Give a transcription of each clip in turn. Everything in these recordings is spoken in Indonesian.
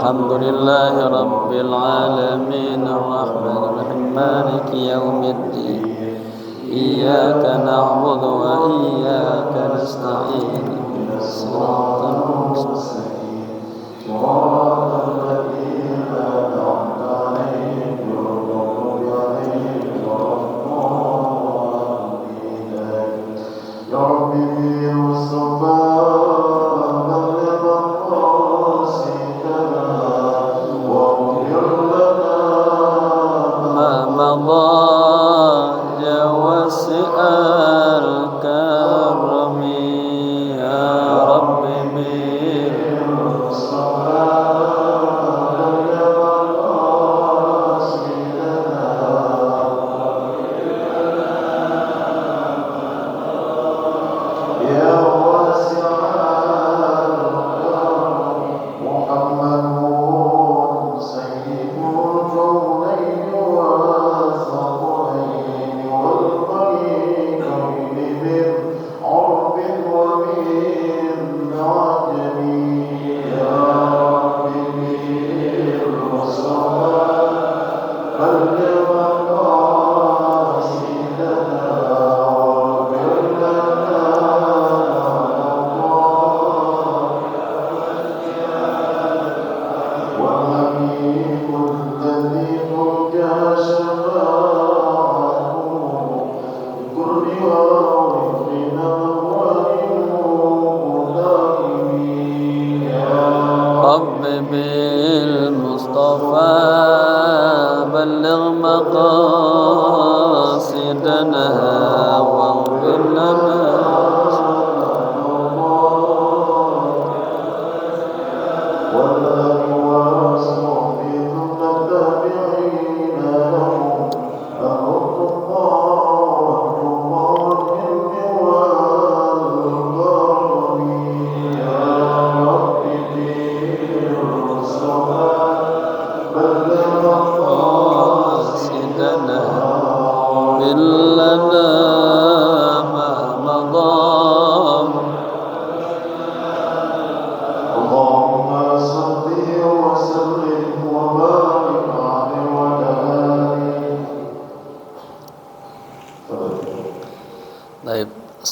Alhamdulillahi Rabbil Alamin Ar-Rahmanir Maliki Yawmiddin Iyyaka na'budu wa iyyaka nasta'in Shiratal mustaqim Shiratal ladzina an'amta 'alaihim ghairil maghdubi 'alaihim waladdallin Ya Rabbi Mustafa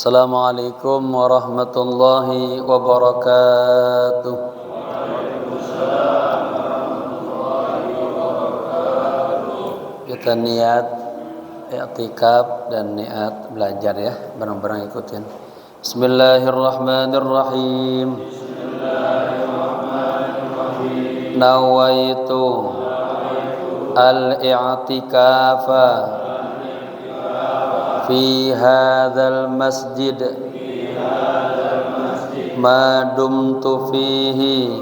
Assalamualaikum warahmatullahi wabarakatuh. Kita niat i'tikaf dan niat belajar ya, bareng-bareng ikutin. Bismillahirrahmanirrahim. Nawaitu al-i'tikafa fi hadzal masjid ma dumtu fihi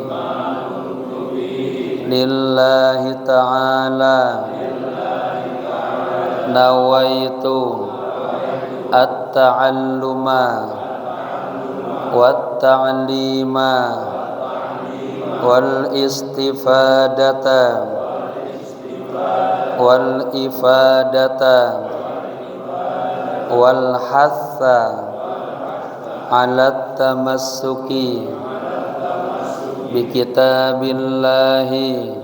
lillahi ta'ala nawaitu at-ta'alluma wat-ta'lima wal istifadata wal ifadata wal hatha ala tamassuki bi kitabillahi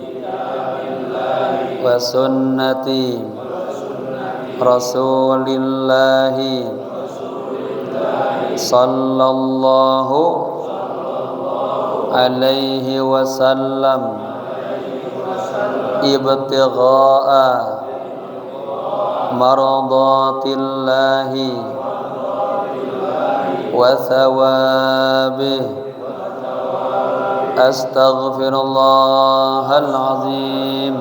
wa sunnati rasulillahi sallallahu alaihi wasallam ibtigha'a mardatillahi wa thawabih astaghfirullahal azim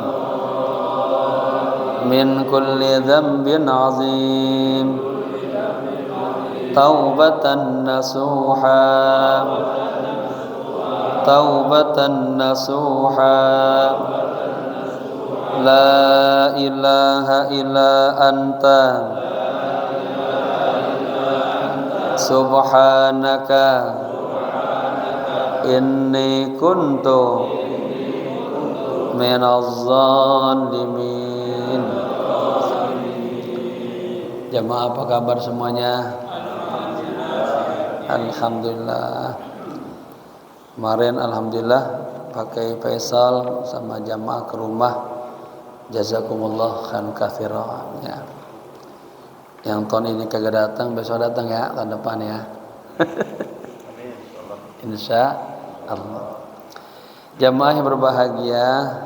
min kulli dhanbin azim taubatan nasuha taubatan nasuha la ilaha illa anta subhanaka inni kuntu minaz zalimin. Jamaah apa kabar semuanya? Alhamdulillah. Kemarin alhamdulillah pakai Faisal sama jamaah ke rumah. Jazakumullah khairan katsiran ya. Yang tahun ini kagak datang, besok datang ya, tahun depan ya. Insya Allah. Jamaah yang berbahagia,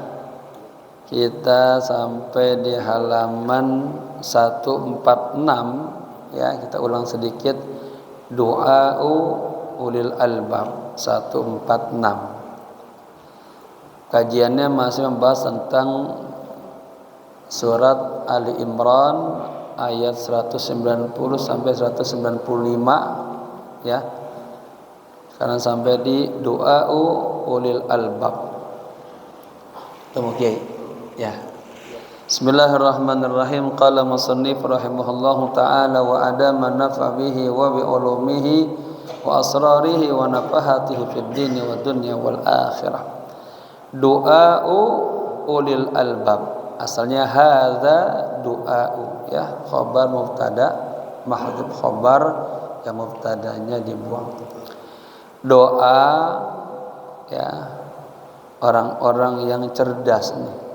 kita sampai di halaman 146 ya, kita ulang sedikit. Du'a'u ulil albab 146. Kajiannya masih membahas tentang surat Ali Imran ayat 190 sampai 195 ya. Sekarang sampai di du'a'u ulil albab. Temu Kiai ya. Bismillahirrahmanirrahim. Qala musannif rahimahullahu ta'ala wa adama nafa bihi wa bi ulumihi wa asrarihi wa nafahatihi fid dini wa dunya wal akhirah. Du'a'u ulil albab. Asalnya hadza du'a'u ya, khabar mubtada mahdhuf khabar yang mubtadanya dibuang. Doa ya orang-orang yang cerdas nih.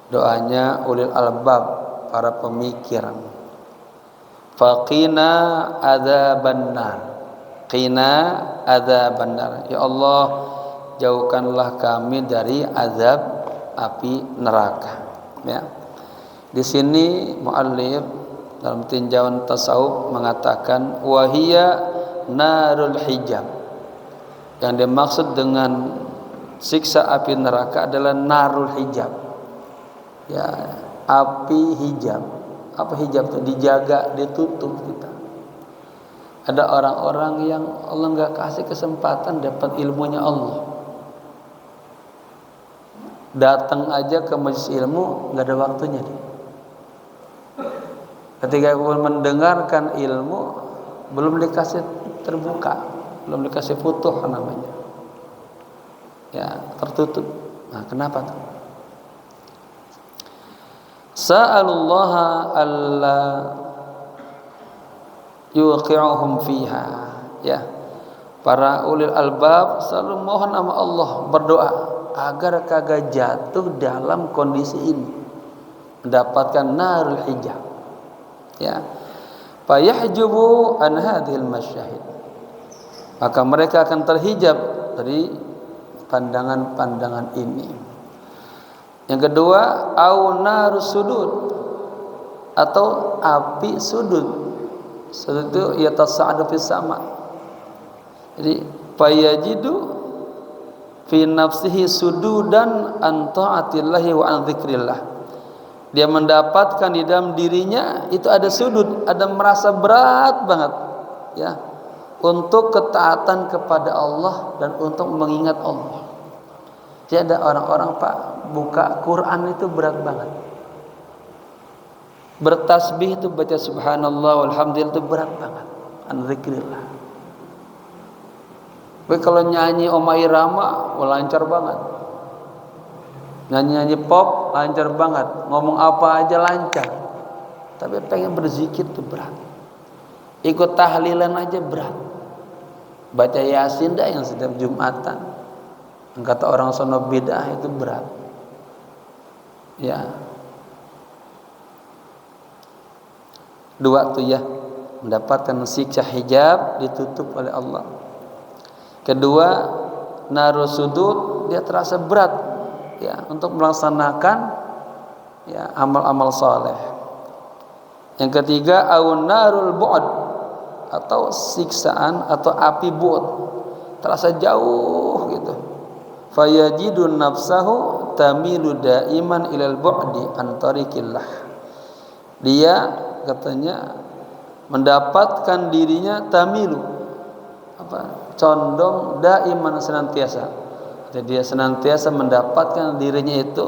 Doanya ulil albab, para pemikiran. Faqina adzaban nar. Qina adzaban nar. Ya Allah, jauhkanlah kami dari azab api neraka. Ya. Di sini muallif dalam tinjauan tasawuf mengatakan wahia narul hijab. Yang dimaksud dengan siksa api neraka adalah narul hijab. Ya, api hijab. Apa hijab itu? Dijaga, ditutup kita. Ada orang-orang yang Allah enggak kasih kesempatan dapat ilmunya Allah. Datang aja ke majelis ilmu enggak ada waktunya dia. Ketika mendengarkan ilmu belum dikasih terbuka, belum dikasih futuh namanya. Ya, tertutup. Nah, kenapa tuh? Sa'alullaha alla yuqi'uhum fiha ya. Para ulil albab selalu mohon sama Allah, berdoa agar kagak jatuh dalam kondisi ini, mendapatkan narul hijab ya. Fayahjubu an hadhil masyahid, maka mereka akan terhijab dari pandangan-pandangan ini. Yang kedua, au narus sudud, atau api sudud. Sudud itu yatasa'adu fis sama. Jadi fayajidu fi nafsihi sududan an ta'atillahi wa an dzikrillah. Dia mendapatkan di dalam dirinya itu ada sudud, ada merasa berat banget ya untuk ketaatan kepada Allah dan untuk mengingat Allah. Jadi ada orang-orang Pak buka Quran itu berat banget. Bertasbih itu baca subhanallah walhamdulillah itu berat banget. An zikrillah. Tapi kalau nyanyi Oma Irama lancar banget. Nyanyi pop lancar banget. Ngomong apa aja lancar. Tapi pengen berzikir itu berat. Ikut tahlilan aja berat. Baca Yasin dah yang setiap Jumatan. Kata orang sono bid'ah itu berat. Ya. Dua tuh ya, mendapatkan siksa hijab ditutup oleh Allah. Kedua, narusudud, dia terasa berat ya untuk melaksanakan ya amal-amal saleh. Yang ketiga, aun narul bu'd, atau siksaan atau api bu'd, terasa jauh gitu. Fayajidun nafsahu tamilu daiman ilal bu'di an tariqillah. Dia katanya mendapatkan dirinya tamilu, condong daiman, senantiasa. Jadi dia senantiasa mendapatkan dirinya itu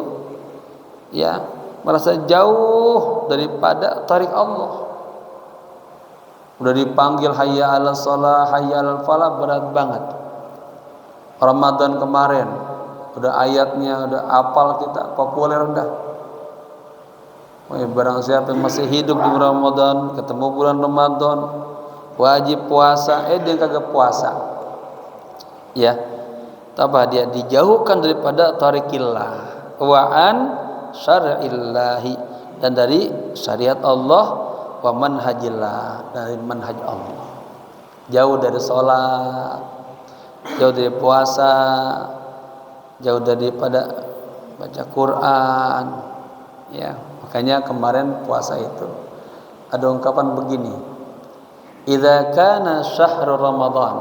ya merasa jauh daripada tarik Allah. Udah dipanggil hayya 'alas shalah, hayya 'alal falah, berat banget. Ramadan kemarin udah ayatnya udah hafal kita, populer udah. Barang siapa yang masih hidup di Ramadan, ketemu bulan Ramadan, wajib puasa, dia kagak puasa. Ya. Tambah dia dijauhkan daripada tarikillah wa an syar'illahi, dan dari syariat Allah, wa manhajillah, dari manhaj Allah. Jauh dari salat, jauh dari puasa, jauh daripada baca Quran. Ya, makanya kemarin puasa itu ada ungkapan begini: idza kana syahrul ramadan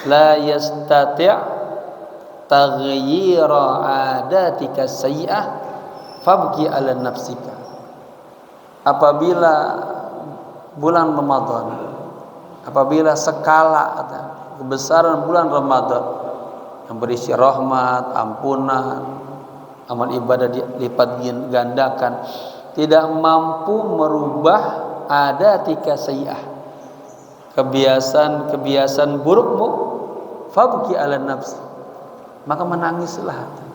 la yastati' taghyira adatika sayyi'ah fabki 'ala nafsika. Apabila bulan Ramadan, apabila skala kebesaran bulan Ramadan yang berisi rahmat, ampunan, amal ibadah dilipat gandakan, tidak mampu merubah adatika sayyi'ah, kebiasaan burukmu, fabki 'ala nafsi, maka menangislah.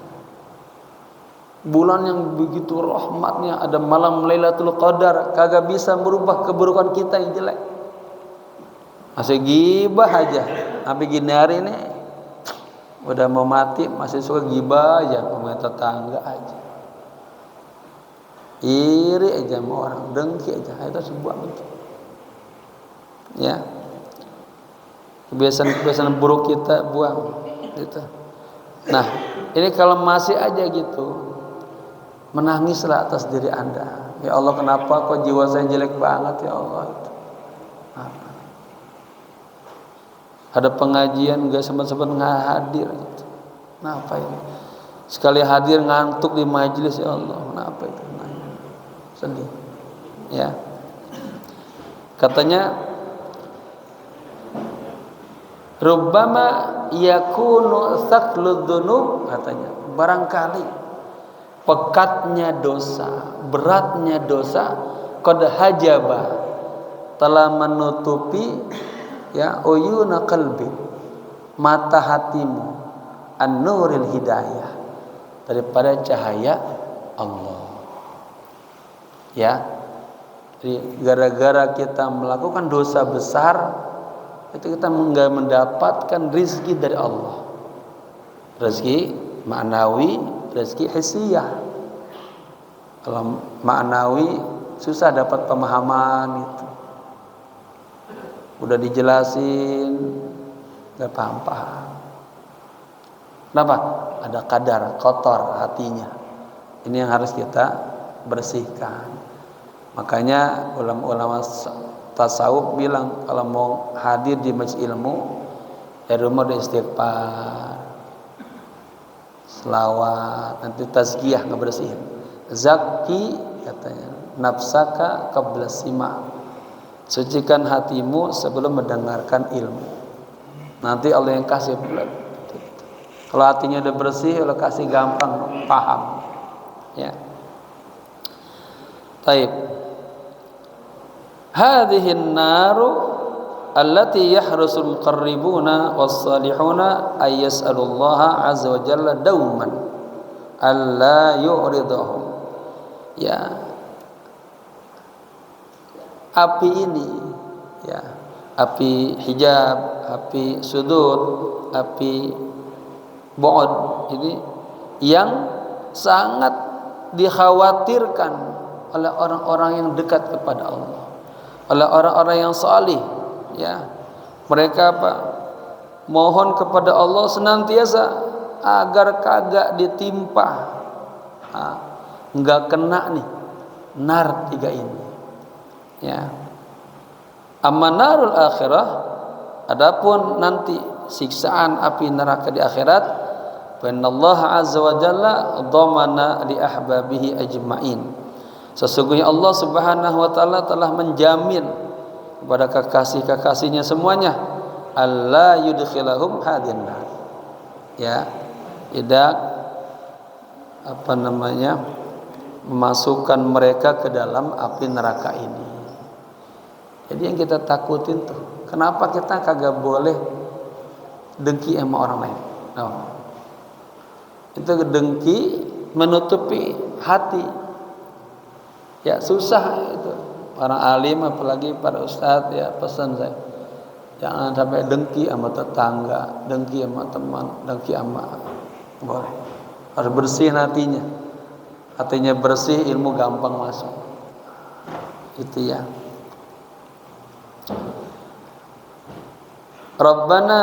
Bulan yang begitu rahmatnya, ada malam Lailatul Qadar, kagak bisa merubah keburukan kita yang jelek. Masih gibah aja. Sampai gini hari ini udah mau mati masih suka gibah aja, sama tetangga aja. Iri aja sama orang, dengki aja. Itu sebuah itu. Ya. Kebiasaan buruk kita buang gitu. Nah, ini kalau masih aja gitu, menangislah atas diri Anda. Ya Allah, kenapa kok jiwa saya jelek banget ya Allah itu. Ada pengajian gak sempat-sempat nggak hadir gitu. Kenapa ini? Sekali hadir ngantuk di majelis, ya Allah. Kenapa itu? Sedih. Ya. Katanya rubbama yakunu thaqlud dzunub, katanya barangkali pekatnya dosa, beratnya dosa, qad hajaba, telah menutupi ya uyuna qalbi, mata hatimu, an-nuril hidayah, daripada cahaya Allah. Ya. Jadi gara-gara kita melakukan dosa besar, itu kita enggak mendapatkan rizki dari Allah. Rizki ma'nawi, rizki hissiyah. Kalau ma'nawi susah dapat pemahaman itu. Udah dijelasin enggak paham-paham. Kenapa? Ada kadar kotor hatinya. Ini yang harus kita bersihkan. Makanya ulama-ulama tasawuf bilang kalau mau hadir di majelis ilmu, dari rumah udah istighfar, selawat, nanti tazkiyah, ngebersihin. Zaki katanya, nafsaka qabla sima, sucikan hatimu sebelum mendengarkan ilmu. Nanti Allah yang kasih pula. Kalau hatinya udah bersih, Allah kasih gampang paham. Ya. Taib. Hadhihi an-naru allati yahrusul muqarribuna was-salihuna ay yas'alullaha 'azza wa jalla dauman alla yu'ridahum. Ya. Api ini, ya, api hijab, api sudud, api bu'd ini yang sangat dikhawatirkan oleh orang-orang yang dekat kepada Allah, oleh orang-orang yang salih, ya. Mereka apa? Mohon kepada Allah senantiasa agar kagak ditimpa, enggak kena nih nar tiga ini, ya. Amma narul akhirah, adapun nanti siksaan api neraka di akhirat, fa innallaha azza wa jalla dhamana li ahbabihi ajma'in. Sesungguhnya Allah Subhanahu wa taala telah menjamin kepada kekasih-kekasihnya semuanya, alla yudkhilahum hadinnar, ya, tidak memasukkan mereka ke dalam api neraka ini. Jadi yang kita takutin tuh, kenapa kita kagak boleh dengki sama orang lain? Itu dengki menutupi hati. Ya susah itu. Orang alim apalagi para ustadz, ya pesan saya, jangan sampai dengki sama tetangga, dengki sama teman, dengki sama, boleh. Harus bersih hatinya. Hatinya bersih, ilmu gampang masuk. Itu ya. Rabbana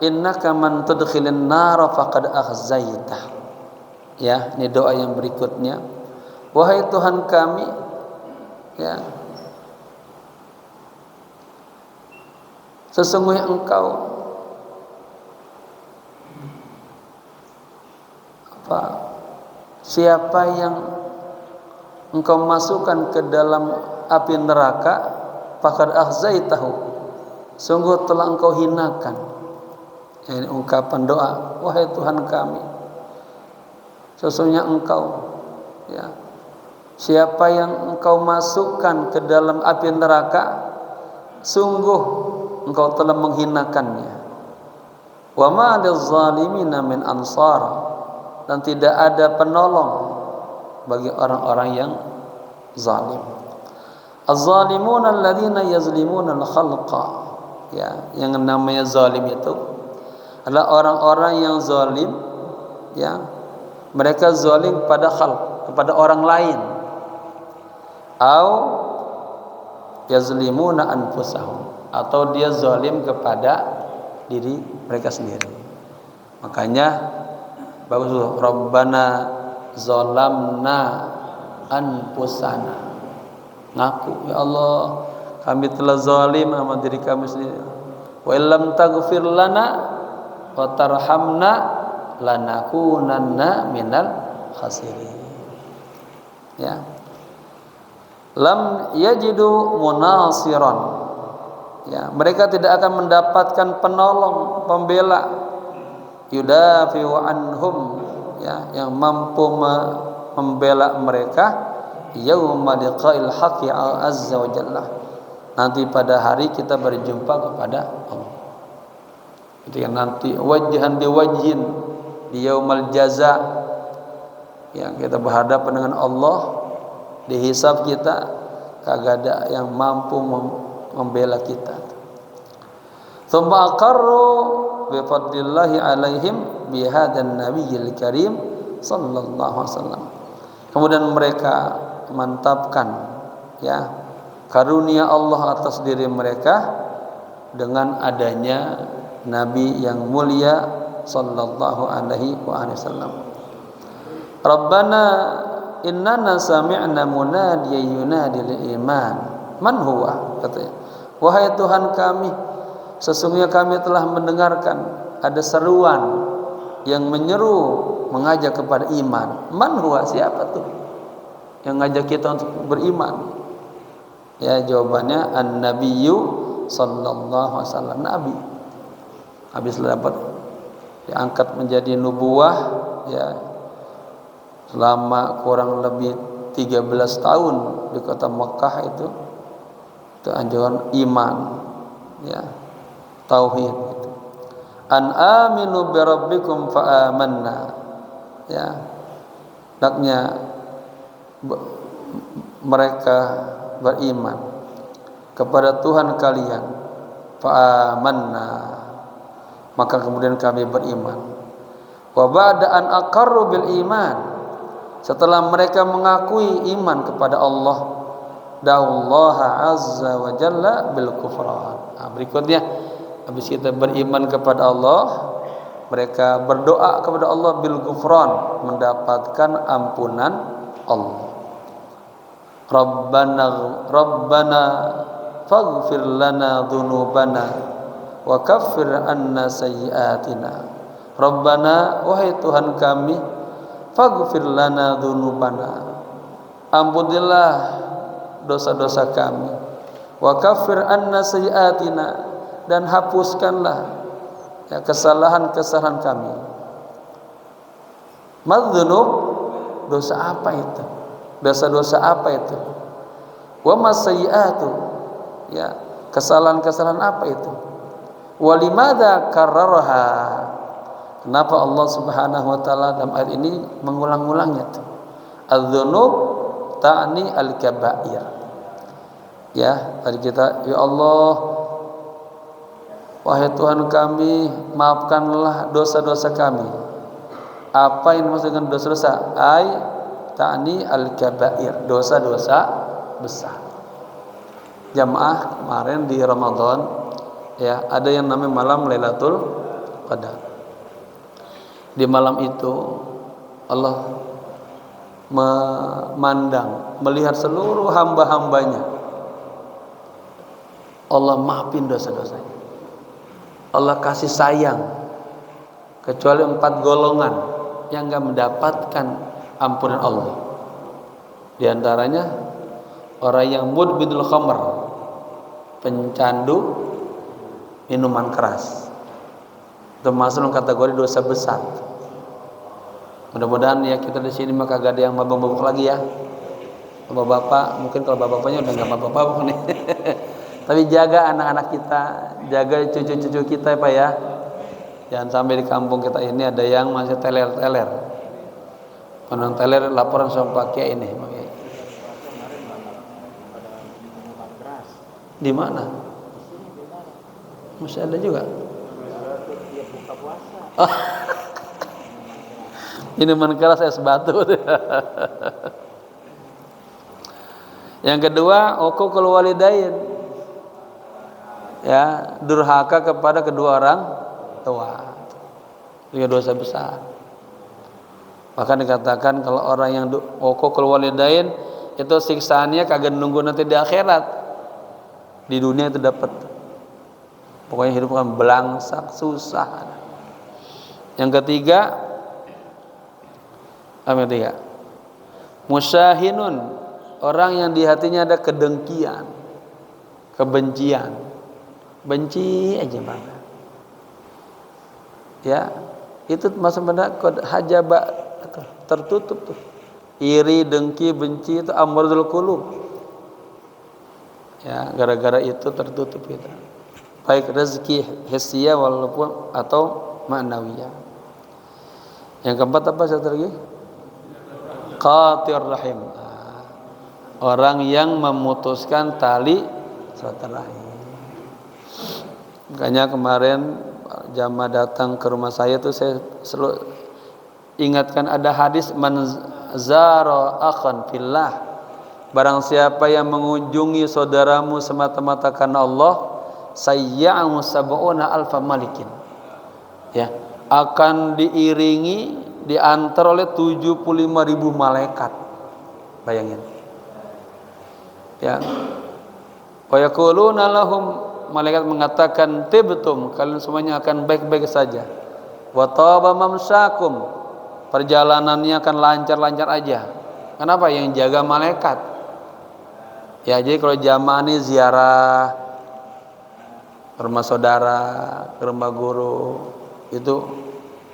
innaka man tudkhilin nar faqad akhzaitah. Ya, ini doa yang berikutnya. Wahai Tuhan kami, ya, sesungguhnya Engkau siapa yang Engkau masukkan ke dalam api neraka, faqad akhzaitahu, sungguh telah Engkau hinakan. Ini ungkapan doa, wahai Tuhan kami, sesungguhnya Engkau, ya, siapa yang Engkau masukkan ke dalam api neraka, sungguh Engkau telah menghinakannya. Wa ma liz-zalimina min ansar, dan tidak ada penolong bagi orang-orang yang zalim. Az-zalimuna alladzina yazlimuna al-khalqa, ya, yang namanya zalim itu adalah orang-orang yang zalim, ya, mereka zalim pada khalq, kepada orang lain. Au yazlimuna anfusahum, atau dia zalim kepada diri mereka sendiri. Makanya bagus, Rabbana zalamna anfusana, ngaku, ya Allah kami telah zalim sama diri kami sendiri. Wa illam taghfir lana wa tarhamna lanakunanna minal khasirin. Ya. Lam yajidu munasiran. Ya, mereka tidak akan mendapatkan penolong, pembela, yudafi'u anhum, ya, yang mampu membela mereka yauma liqa'il haqqi azza wa jalla, nanti pada hari kita berjumpa kepada Allah. Itu yang nanti wajhan bi wajhin di yaumal jaza, yang kita berhadapan dengan Allah, dihisab kita, kagak ada yang mampu membela kita. Tsumma aqarru bi fadlillahi alaihim bi hadan nabiyil karim sallallahu alaihi wasallam. Kemudian mereka mantapkan, ya, karunia Allah atas diri mereka dengan adanya Nabi yang mulia sallallahu alaihi wasallam. Rabbana innana sami'na munadiyan yunadi lil iman man huwa, katanya, wahai Tuhan kami, sesungguhnya kami telah mendengarkan ada seruan yang menyeru, mengajak kepada iman. Man huwa, siapa tuh yang ngajak kita untuk beriman? Ya, jawabannya an-nabiyyu sallallahu alaihi wasallam, nabi. Habis dapat diangkat menjadi nubuwah, ya, selama kurang lebih 13 tahun di kota Mekah itu anjuran iman, ya, tauhid gitu. An aminu bi rabbikum fa amanna, ya, hendaknya mereka beriman kepada Tuhan kalian, fa amanna, maka kemudian kami beriman. Wa ba'da an aqarru bil iman, setelah mereka mengakui iman kepada Allah, da'ullaha azza wa jalla bil kufran. Nah, berikutnya habis kita beriman kepada Allah, mereka berdoa kepada Allah bil kufran, mendapatkan ampunan Allah. Rabbana faghfir lana dzunubana wa kaffir anna sayyi'atina. Rabbana, wahai Tuhan kami, faghfir lana dzunubana, ampunilah dosa-dosa kami, Wa kaffir anna sayyi'atina, dan hapuskanlah ya kesalahan-kesalahan kami. Madzunub, dosa apa itu? Dosa-dosa apa itu? Wa masayyi'atu, ya, kesalahan-kesalahan apa itu? Wa limadza karrarha, kenapa Allah Subhanahu wa taala dalam ayat ini mengulang-ulangnya tuh? Adz-dzunub ta'ni al-kaba'ir. Ya, tadi kita, ya Allah, wahai Tuhan kami, maafkanlah dosa-dosa kami. Apa yang dimaksud dengan dosa-dosa? Ai ta'ni al-kaba'ir, dosa-dosa besar. Jamaah kemarin di Ramadan, ya, ada yang namanya malam Lailatul Qadar. Di malam itu Allah memandang, melihat seluruh hamba-hambanya. Allah maafin dosa-dosanya. Allah kasih sayang, kecuali 4 golongan yang enggak mendapatkan ampunan Allah. Di antaranya orang yang mudbidul khamr, pencandu minuman keras, termasuk kategori dosa besar. Mudah-mudahan ya kita di sini maka gak ada yang mabuk-mabuk lagi ya. Bapak-bapak, mungkin kalau bapak-bapaknya udah nggak mabuk-mabuk nih. Tapi jaga anak-anak kita, jaga cucu-cucu kita ya Pak ya. Jangan sampai di kampung kita ini ada yang masih teler-teler. Penang teler laporan sama Pak Kiai ini. Di mana? Masih ada juga. Oh. Minuman keras es batu. Yang kedua, uququl walidain. Ya, durhaka kepada kedua orang tua. Itu dosa besar. Bahkan dikatakan kalau orang yang uququl walidain itu siksaannya kagak nunggu nanti di akhirat. Di dunia itu dapat. Pokoknya hidup kan belangsak, susah. Yang ketiga, apa yang ketiga? Musyahinun, orang yang di hatinya ada kedengkian, kebencian, benci aja banget. Ya, itu masuk pada kod hajaba, tertutup tuh. Iri, dengki, benci itu amradul qulub. Ya, gara-gara itu tertutup kita. Baik rezeki hissiyah walaupun atau ma'nawiyah. Yang keempat apa satu lagi? Qatir rahim. Orang yang memutuskan tali silaturahim. Makanya kemarin jamaah datang ke rumah saya tuh saya selalu ingatkan ada hadis man zara akhan fillah. Barang siapa yang mengunjungi saudaramu semata-mata karena Allah, sayya'u sab'una alfa malikin. Ya, akan diiringi, diantar oleh 75.000 malaikat. Bayangin. Ya. Wa yaquluna lahum, malaikat mengatakan tibtum, kalian semuanya akan baik-baik saja. Wa taba mamsakum, perjalanannya akan lancar-lancar aja. Kenapa? Yang jaga malaikat. Ya, jadi kalau jamaah ini ziarah ke rumah saudara, ke rumah guru, itu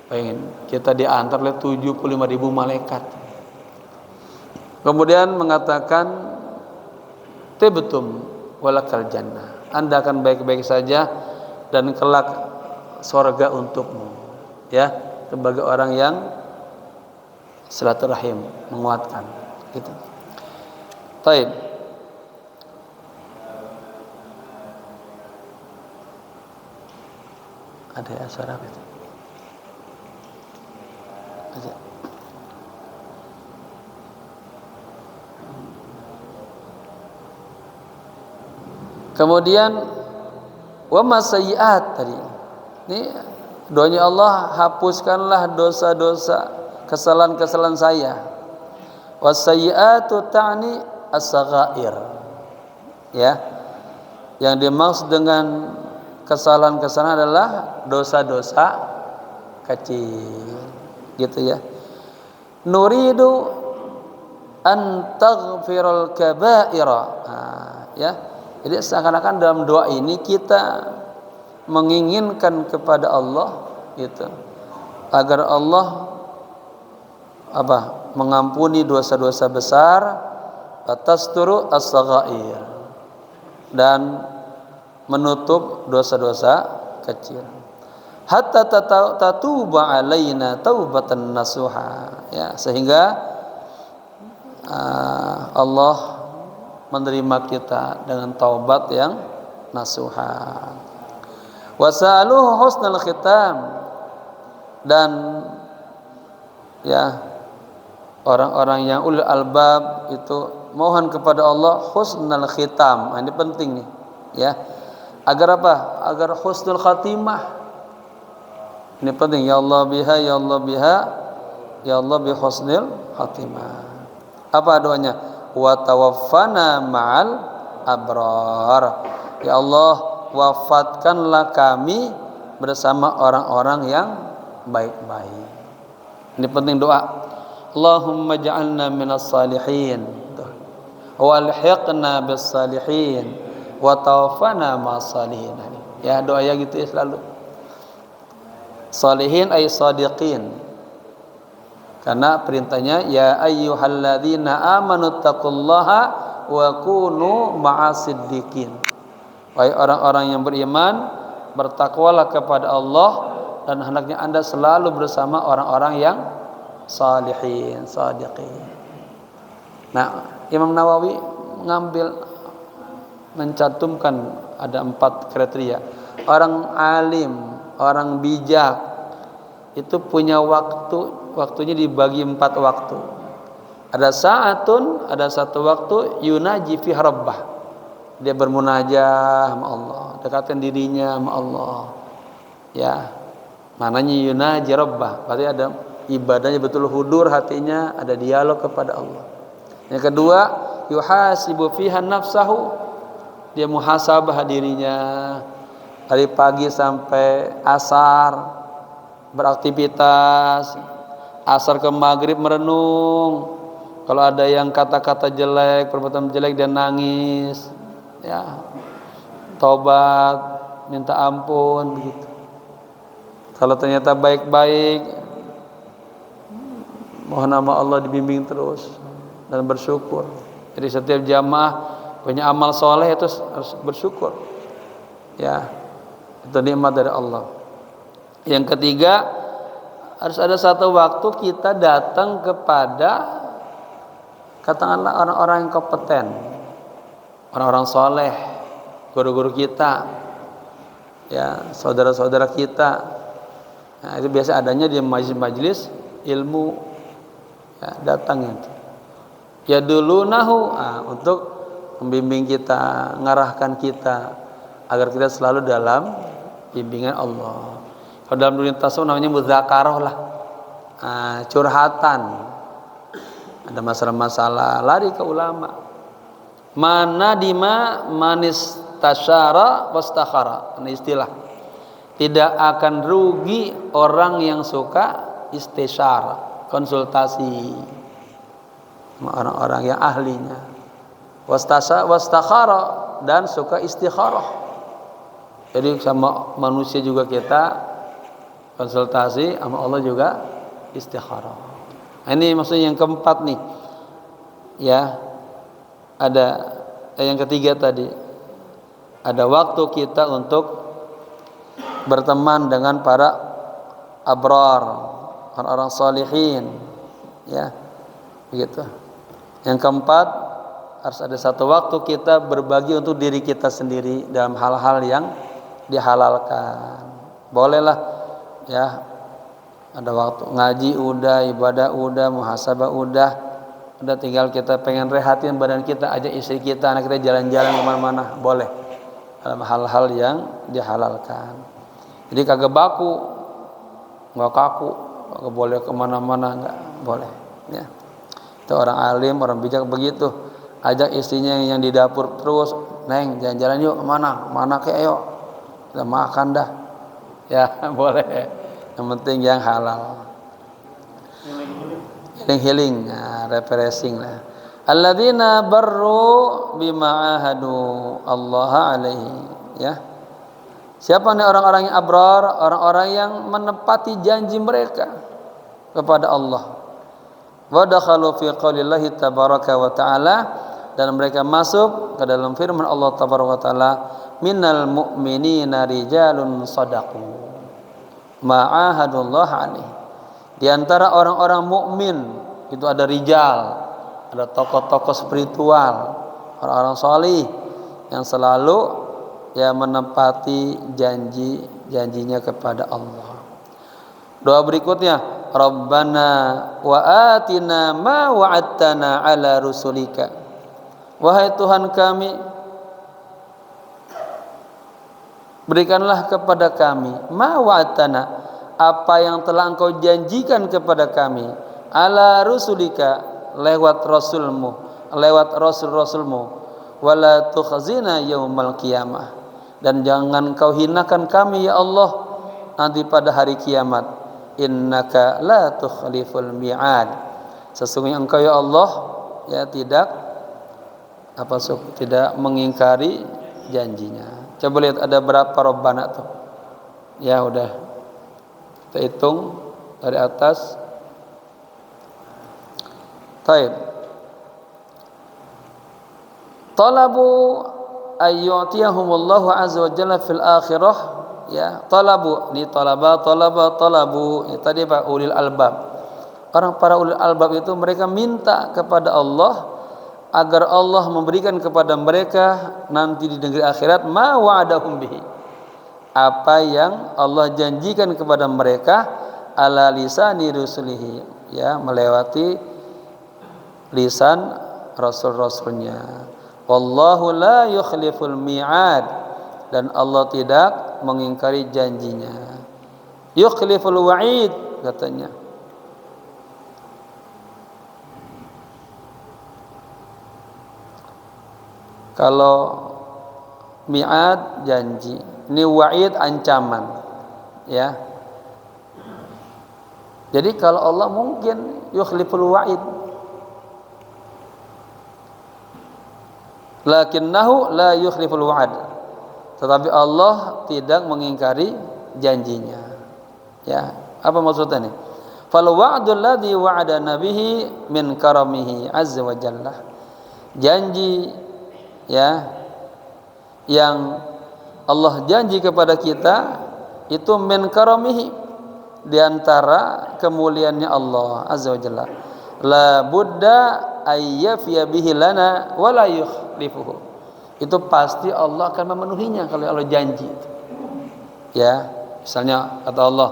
pengen kita diantar oleh 75.000 malaikat. Kemudian mengatakan tibtum walakal jannah, Anda akan baik-baik saja dan kelak surga untukmu. Ya, sebagai orang yang silaturahim, menguatkan gitu. Baik. Ada suara apa itu? Aja. Kemudian wa masayyi'at tadi. Ini doanya Allah, hapuskanlah dosa-dosa, kesalahan-kesalahan saya. Wasayyi'atu ta'ni as-saghair. Ya. Yang dimaksud dengan kesalahan-kesalahan adalah dosa-dosa kecil, gitu ya. Nuridu an taghfirul kaba'ira. Ya. Jadi seakan-akan dalam doa ini kita menginginkan kepada Allah gitu, agar Allah mengampuni dosa-dosa besar, atasturu as-saghair, dan menutup dosa-dosa kecil. Hatta tatuba alaina taubatan nasuha, ya, sehingga Allah menerima kita dengan taubat yang nasuha. Wasaluhu husnul khitam, dan ya, orang-orang yang ulul albab itu mohon kepada Allah husnul khitam. Ini penting nih, ya. Agar apa? Agar husnul khatimah. Ini penting. Ya Allah biha, ya Allah biha, ya Allah bi husnul khatimah. Apa doanya? Wa tawaffana ma'al abrar. Ya Allah, wafatkanlah kami bersama orang-orang yang baik-baik. Ini penting doa. Allahumma ja'alna minas salihin walhiqna bis salihin wa tawaffana ma'as salihin. Ya, doa ya gitu ya selalu. Salihin ay sadiqin. Karena perintahnya ya ayyuhalladzina amanu taqullaha wa kunu ma'asiddiqin. Wahai orang-orang yang beriman, bertakwalah kepada Allah dan hendaknya Anda selalu bersama orang-orang yang salihin, sadiqin. Nah, Imam Nawawi mencantumkan ada 4 kriteria. Orang alim, orang bijak itu punya waktunya dibagi 4 waktu. Ada satu waktu yunaji fi rabbah. Dia bermunajah sama Allah, dekatkan dirinya sama Allah. Ya. Mananya yunaji rabbah, berarti ada ibadahnya betul hudur hatinya, ada dialog kepada Allah. Yang kedua, yuhasibu fiha nafsahu. Dia muhasabah dirinya dari pagi sampai asar beraktivitas, asar ke maghrib merenung. Kalau ada yang kata-kata jelek, perbuatan jelek, dia nangis, ya, taubat, minta ampun, begitu. Kalau ternyata baik-baik, mohon nama Allah dibimbing terus dan bersyukur. Jadi setiap jamaah punya amal soleh itu harus bersyukur, ya, itu nikmat dari Allah. Yang ketiga, harus ada satu waktu kita datang kepada katakanlah orang-orang yang kompeten, orang-orang soleh, guru-guru kita, ya, saudara-saudara kita. Nah, itu biasa adanya di majelis ilmu, ya, datang itu. Ya dulu untuk membimbing kita, mengarahkan kita agar kita selalu dalam bimbingan Allah. Kalau dalam dunia tasawuf namanya mudzakarah lah, curhatan. Ada masalah-masalah, lari ke ulama. Mana dima manis tasyara wastakhara. Ini istilah. Tidak akan rugi orang yang suka istisyarah, konsultasi sama orang-orang yang ahlinya. Wastakhara, dan suka istikharah. Jadi sama manusia juga kita konsultasi, sama Allah juga istikharah. Ini maksudnya yang keempat nih. Ya. Ada yang ketiga tadi. Ada waktu kita untuk berteman dengan para abrar, orang-orang salihin, ya, begitu. Yang keempat, harus ada satu waktu kita berbagi untuk diri kita sendiri dalam hal-hal yang dihalalkan. Bolehlah, ya, ada waktu ngaji udah, ibadah udah, muhasabah udah tinggal kita pengen rehatin badan kita, ajak istri kita, anak kita jalan-jalan kemana-mana, boleh dalam hal-hal yang dihalalkan. Jadi kagak baku, nggak kaku, nggak boleh kemana-mana, nggak boleh. Ya. Itu orang alim, orang bijak begitu. Ajak istrinya yang di dapur terus, neng jalan-jalan yuk kemana? Mana ke yuk? Kita makan dah. Ya boleh. Yang penting yang halal. Healing, refreshing lah. alladzina barru bima ahadu Allah alaihi, ya. Siapa nih orang-orang yang abrar? Orang-orang yang menepati janji mereka kepada Allah. Wa dakhalu fi qaulillahi tabaraka wa ta'ala, dan mereka masuk ke dalam firman Allah tabaraka wa ta'ala, minal mu'minina rijalun sadaqu ma ahadullah alaihi. Di antara orang-orang mukmin itu ada rijal, ada tokoh-tokoh spiritual, orang-orang salih yang selalu ya menepati janjinya kepada Allah. Doa berikutnya, Rabbana wa atina ma wa'adtana ala rusulika. Wahai Tuhan kami, berikanlah kepada kami ma wa'adtana, apa yang telah Engkau janjikan kepada kami, ala rusulika, lewat rasulmu, lewat rasul-rasulmu, wala tukhzina yaumal qiyamah, dan jangan Kau hinakan kami ya Allah nanti pada hari kiamat. Innaka la tukhliful mi'ad, sesungguhnya Engkau ya Allah ya tidak mengingkari janjinya. Coba lihat ada berapa Rabbana tuh. Ya udah kita hitung dari atas. Taib. Talabu ayyutiyahumullahu azza wa jalla fil akhirah, ya. Talabu ni talabu ya, tadi Pak ulil albab. Orang para ulil albab itu mereka minta kepada Allah agar Allah memberikan kepada mereka nanti di negeri akhirat ma wa'adahum bihi, apa yang Allah janjikan kepada mereka ala lisani rusulihi, ya, melewati lisan rasul-rasulnya. Wallahu la yukhliful mi'ad, dan Allah tidak mengingkari janjinya. Yukhliful wa'id katanya. Kalau mi'ad janji, ini wa'id ancaman, ya. Jadi kalau Allah mungkin yukhliful wa'id, lakinnahu la yukhliful wa'ad, tetapi Allah tidak mengingkari janjinya. Ya, apa maksudnya nih? Fal wa'dul ladzi wa'adana bihi min karamihi azza wa jalla. Janji ya yang Allah janji kepada kita itu min karamihi, di antara kemuliaannya Allah azza wa jalla. La budda ayyafiya bihi lana wa la yukhlifuhu. Itu pasti Allah akan memenuhinya kalau Allah janji itu. Ya, misalnya kata Allah,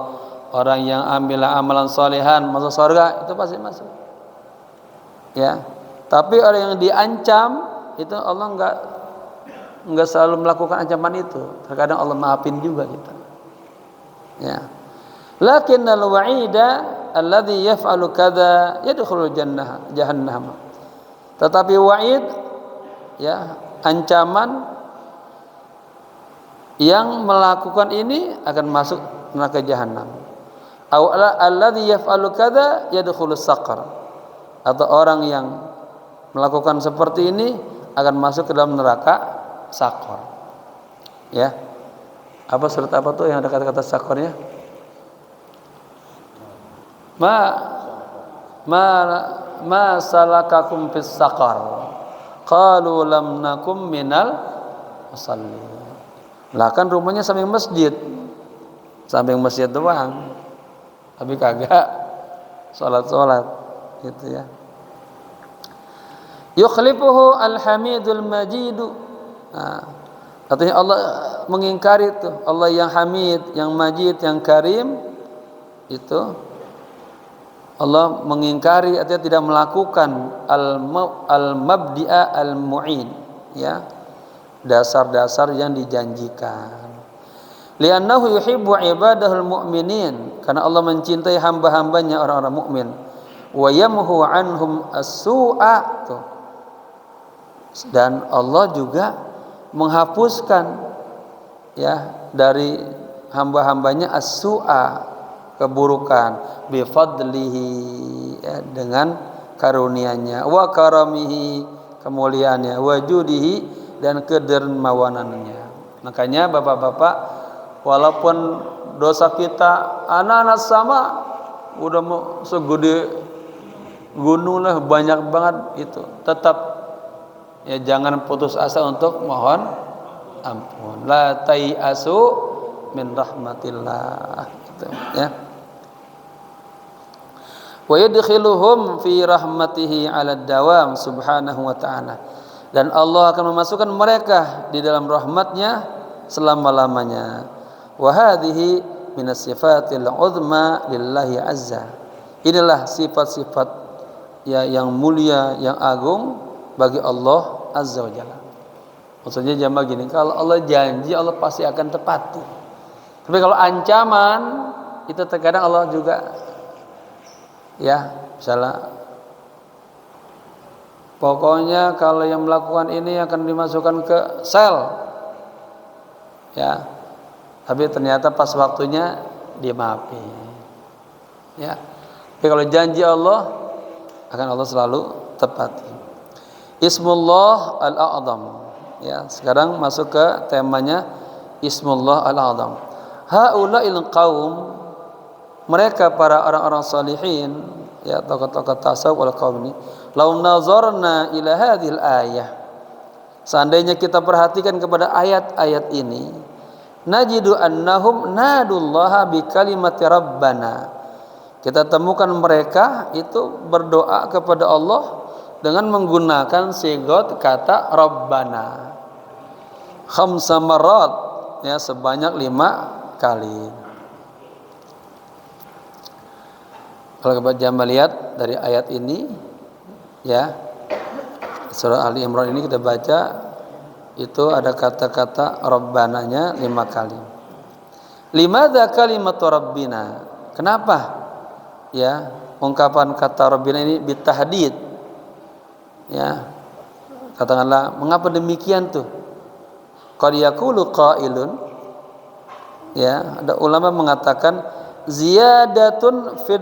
orang yang ambil amalan salihan masuk surga, itu pasti masuk. Ya. Tapi orang yang diancam itu Allah enggak selalu melakukan ancaman itu. Terkadang Allah maafin juga kita. Ya. Lakinnal wa'ida alladhi yaf'alu kadza yadkhulul jahannam. Tetapi wa'id, ya, ancaman yang melakukan ini akan masuk neraka jahanam. Aw alladhi yaf'alu kadza yadkhulus saqar. Atau orang yang melakukan seperti ini akan masuk ke dalam neraka sakor. Ya. Apa surat apa tuh yang ada kata-kata sakornya? Ma salakakum fis saqar? Qalu lam nakum minal musallin. Lah kan rumahnya samping masjid. Samping masjid doang. Tapi kagak salat-salat gitu ya. Yukhlifuhu al-hamidul majidu. Nah, katanya Allah mengingkari itu. Allah yang hamid, yang majid, yang karim, itu Allah mengingkari, artinya tidak melakukan al-mabdi'a al-mu'in, ya, dasar-dasar yang dijanjikan. Li'annahu yuhibbu ibadahul mu'minin, karena Allah mencintai hamba-hambanya orang-orang mukmin. Wa yamhu anhum as-su'a, dan Allah juga menghapuskan, ya, dari hamba-hambanya as-su'a, keburukan, bifadlihi, ya, dengan karunia-Nya, wa karamihi kemuliaannya, wa judihi dan kedermawanannya. Makanya bapak-bapak, walaupun dosa kita anak-anak sama udah mau segede gunung lah, banyak banget itu, tetap ya jangan putus asa untuk mohon ampun. La tai'asu min rahmatillah, gitu ya. Wa yadkhiluhum fi rahmatihi 'ala dawam subhanahu wa ta'ala, dan Allah akan memasukkan mereka di dalam rahmatnya selama-lamanya. Wa hadhihi minas sifatil uzma lillahi azza, inilah sifat-sifat ya yang mulia, yang agung bagi Allah azza wa jalla. Maksudnya jamaah gini, kalau Allah janji Allah pasti akan tepati. Tapi kalau ancaman itu terkadang Allah juga ya, misalnya pokoknya kalau yang melakukan ini akan dimasukkan ke sel ya, tapi ternyata pas waktunya dia maafi ya. Tapi kalau janji Allah akan Allah selalu tepati. Ismullah al-a'zam ya. Sekarang masuk ke temanya Ismullah al-a'zam. Haula'il qaum, mereka para orang-orang salihin ya, tokoh-tokoh tasawuf wal qaum ini, lau nazarna ila hadhil ayah, seandainya kita perhatikan kepada ayat-ayat ini, najidu annahum nadullaha bi kalimati rabbana, kita temukan mereka itu berdoa kepada Allah dengan menggunakan sigot kata rabbana khamsa marat ya, sebanyak 5 kali. Kalau kita jamaah lihat dari ayat ini ya, surah Ali Imran ini kita baca itu ada kata-kata rabbananya 5 kali. Limadza kalimatu rabbina, kenapa ya ungkapan kata rabbina ini bitahdid ya, katakanlah mengapa demikian tuh. Qad yaqulu qailun ya, ada ulama mengatakan ziyadatun fid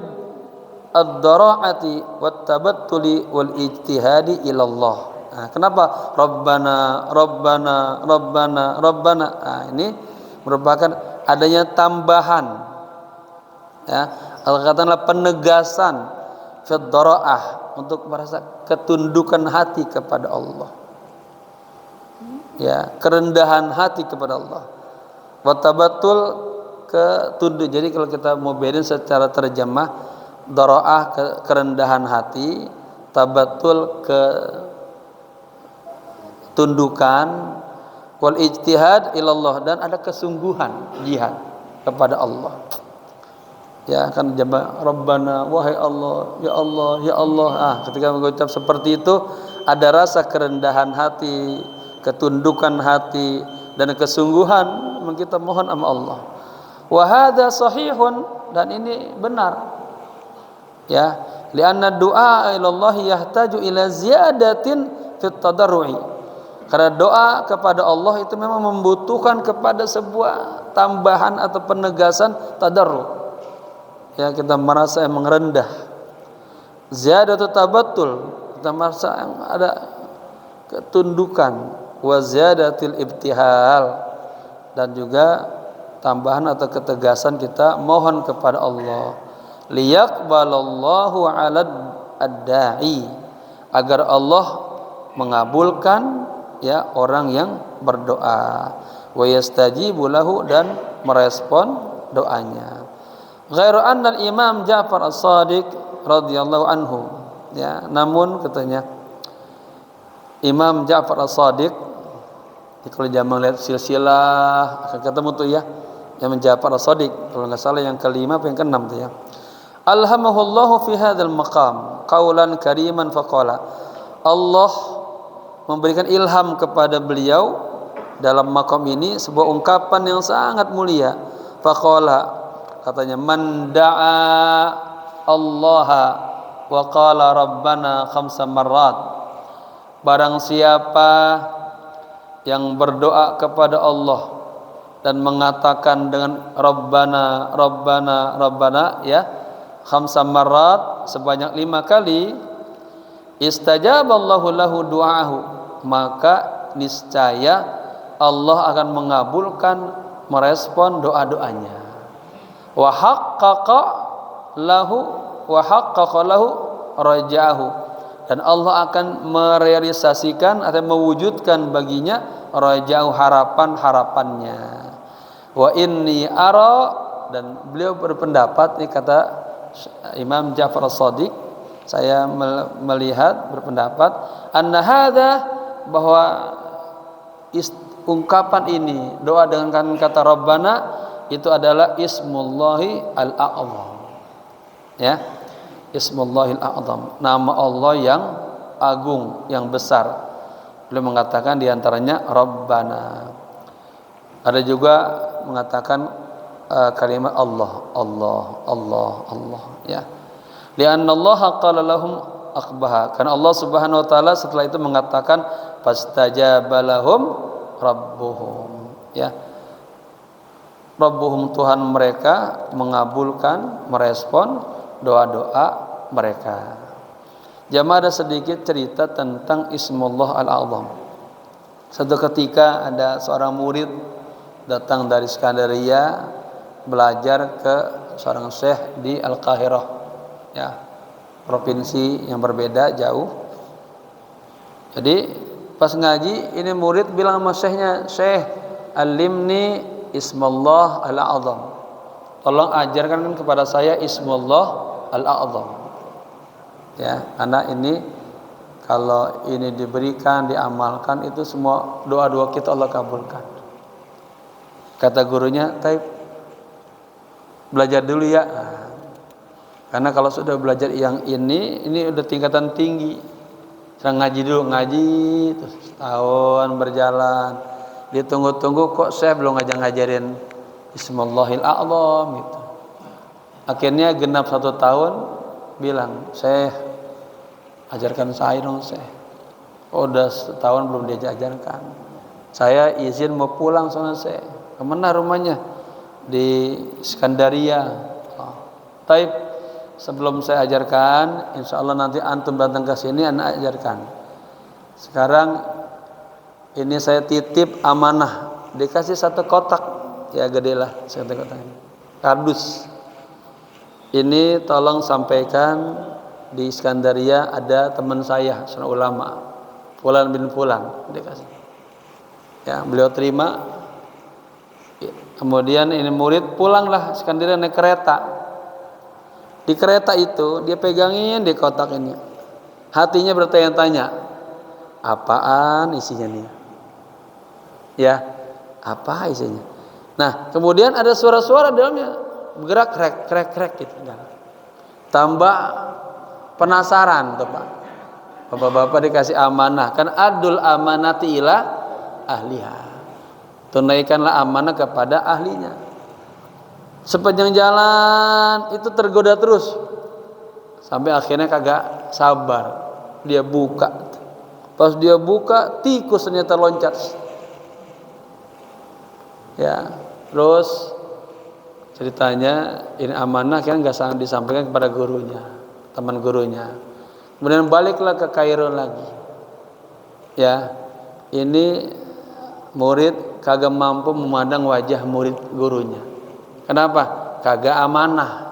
ad-dara'ati wat tabattuli wal ijtihadi ilallah. Nah, kenapa Rabbana Rabbana Rabbana Rabbana? Nah, ini merupakan adanya tambahan ya, katakanlah penegasan fid dara'ah, untuk merasa ketundukan hati kepada Allah ya, kerendahan hati kepada Allah. Wat tabattul, ketunduk. Jadi kalau kita mau bedain secara terjemah, dara'ah kerendahan hati, tabatul ketundukan, wal ijtihad ilallah, dan ada kesungguhan jihad kepada Allah ya kan. Jamaah Rabbana, wahai Allah, ya Allah, ya Allah. Ketika mengucap seperti itu ada rasa kerendahan hati, ketundukan hati, dan kesungguhan kita mohon sama Allah. Wa hadza sahihun, dan ini benar ya, lianna du'a ilallahi yahtaju ila ziyadatin fit tadarru'i, karena doa kepada Allah itu memang membutuhkan kepada sebuah tambahan atau penegasan tadarru' ya, kita merasa yang rendah. Ziyadatu tabattul, kita merasa yang ada ketundukan. Wa ziyadatil ibtihal, dan juga tambahan atau ketegasan kita mohon kepada Allah. Liyaqbalallahu 'ala ad-da'i, agar Allah mengabulkan ya orang yang berdoa. Wa yastajibu lahu, dan merespon doanya. Ghairu anna al-Imam Ja'far As-Shadiq radhiyallahu anhu ya, namun katanya Imam Ja'far As-Shadiq, kalau jamaah lihat silsilah akan ketemu tuh ya, Imam Ja'far As-Shadiq kalau enggak salah yang kelima atau yang keenam tuh ya. Alhamahullahu fi hadzal maqam qaulan kariman faqala, Allah memberikan ilham kepada beliau dalam maqam ini sebuah ungkapan yang sangat mulia. Faqala, katanya, man da'a Allah wa qala rabbana khamsa marrat, barang siapa yang berdoa kepada Allah dan mengatakan dengan rabbana rabbana rabbana ya, khamsa marrat, sebanyak 5 kali, istajaballahu lahu du'ahu, maka niscaya Allah akan mengabulkan, merespon doa-doanya. Wa haqqaqa lahu raja'ahu, dan Allah akan merealisasikan atau mewujudkan baginya raja'ahu, harapan-harapannya. Wa inni ara, dan beliau berpendapat, ini kata Imam Ja'far As-Shadiq, saya melihat berpendapat anna hadza, bahwa ungkapan ini, doa dengan kata Rabbana, itu adalah ismullahi al-a'zam, ya, ismullahi al-a'zam, nama Allah yang agung, yang besar. Beliau mengatakan diantaranya Rabbana. Ada juga mengatakan kalimat Allah, Allah, Allah, Allah, ya. Lianna Allah qala lahum akbaha, karena Allah Subhanahu wa taala setelah itu mengatakan fastajaba lahum rabbuhum, ya, Rabbuhum, Tuhan mereka mengabulkan, merespon doa-doa mereka. Jamaah, ada sedikit cerita tentang Ismullah Al-A'zam. Satu ketika ada seorang murid datang dari Skandaria belajar ke seorang syekh di Al-Qahirah, ya, provinsi yang berbeda jauh. Jadi pas ngaji, ini murid bilang sama syekhnya, "Syekh, alimni Ismallah Al-A'zam, tolong ajarkan kepada saya Ismallah Al-A'zam." Ya, anak ini kalau ini diberikan, diamalkan, itu semua doa-doa kita Allah kabulkan. Kata gurunya, "Taib, belajar dulu ya." Karena kalau sudah belajar yang ini udah tingkatan tinggi. Saya ngaji dulu, ngaji terus setahun berjalan, ditunggu-tunggu kok saya belum ngajarin Ismullahil A'zam gitu. Akhirnya genap 1 tahun, bilang, "Syekh, ajarkan saya dong, Syekh." Oh, udah setahun belum diajarkan. Saya izin mau pulang sama Syekh. Kemana rumahnya? Di Skandaria. Oh. Taib, sebelum saya ajarkan, insya Allah nanti antum datang ke sini, anak ajarkan. Sekarang ini saya titip amanah, dikasih 1 kotak, ya gede lah 1 kotak ini, kardus. Ini tolong sampaikan di Skandaria ada teman saya, seorang ulama, Fulan bin Fulan, dikasih. Ya, beliau terima. Kemudian ini murid pulanglah Skandaria naik kereta. Di kereta itu dia pegangin di kotak ini. Hatinya bertanya-tanya, apaan isinya nih? Ya, apa isinya? Nah, kemudian ada suara-suara dalamnya bergerak, krek gitu. Tambah penasaran tuh Pak. Bapak-bapak dikasih amanah, kan adul amanati ila ahliha. Tunaikanlah amanah kepada ahlinya. Sepanjang jalan itu tergoda terus, sampai akhirnya kagak sabar, dia buka. Pas dia buka, tikus ternyata loncat. Ya, terus ceritanya ini amanah kan nggak sangat disampaikan kepada gurunya, teman gurunya. Kemudian baliklah ke Kairo lagi. Ya, ini murid kagak mampu memandang wajah murid gurunya. Kenapa? Kagak amanah.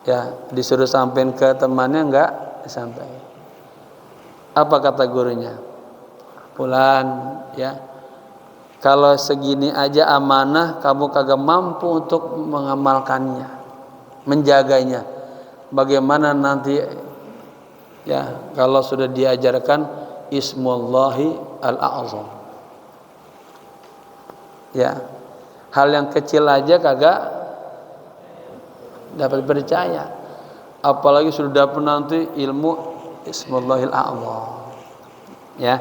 Ya, disuruh sampein ke temannya enggak disampaikan. Apa kata gurunya? Fulan, ya, kalau segini aja amanah kamu kagak mampu untuk mengamalkannya, menjaganya. Bagaimana nanti, ya, kalau sudah diajarkan Ismullahi Al-A'zam. Ya, hal yang kecil aja kagak dapat percaya, apalagi sudah dapat nanti ilmu Ismullahil A'zam. Ya,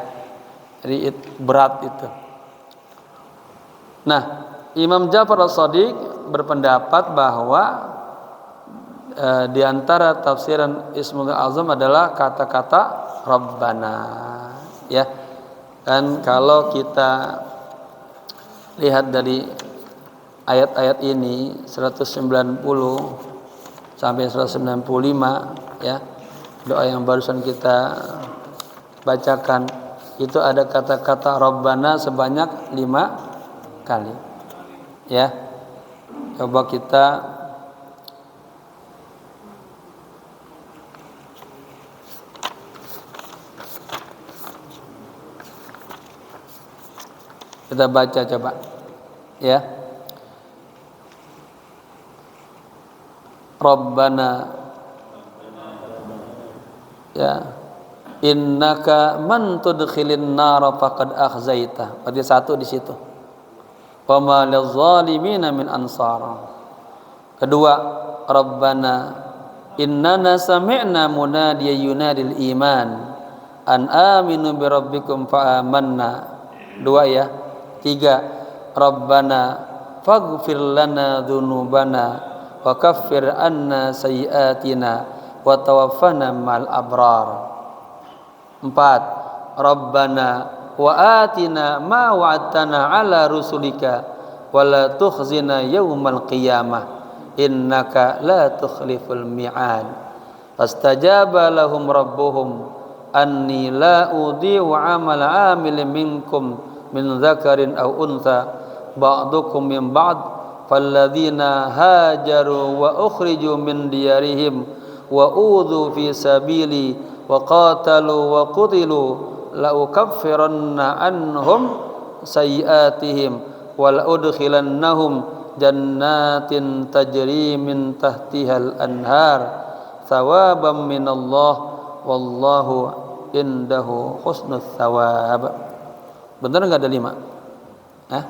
jadi berat itu. Nah, Imam Ja'far As-Shadiq berpendapat bahwa di antara tafsiran Ismullahil A'zam adalah kata-kata Rabbana. Ya, kan kalau kita lihat dari ayat-ayat ini 190 sampai 195, ya, Doa yang barusan kita bacakan itu ada kata-kata Rabbana sebanyak 5 kali. Ya. Coba kita baca coba. Ya. Rabbana, ya, innaka man tudkhilin nara faqad akhzaita. Berarti 1 di situ. Wa ma lizzalimina min ansar. Kedua, Rabbana innana sami'na munadiyan yunadil iman an aminu bi rabbikum fa amanna. 2 ya. 3, Rabbana faghfir lana dzunubana wa kaffir anna sayyi'atina wa tawaffana ma'al abrar. 4, Rabbana wa atina ma wa'adtana ala rusulika wa la tukhzina yaumal qiyamah innaka la tukhliful mi'ad. Fastajaba lahum rabbuhum anni la udhi'u 'amala 'amilin minkum min dzakarin aw untha ba'dukum min ba'd falladzina hajaru wa ukhriju min diyarihim wa udhu fi sabili wa qatalu wa qutilu la ukaffiranna anhum sayyi'atihim wa la udkhilannahum jannatin tajri min tahtihal anhar thawaban minallah wallahu indahu husnul thawab. Benar enggak ada 5? Hah?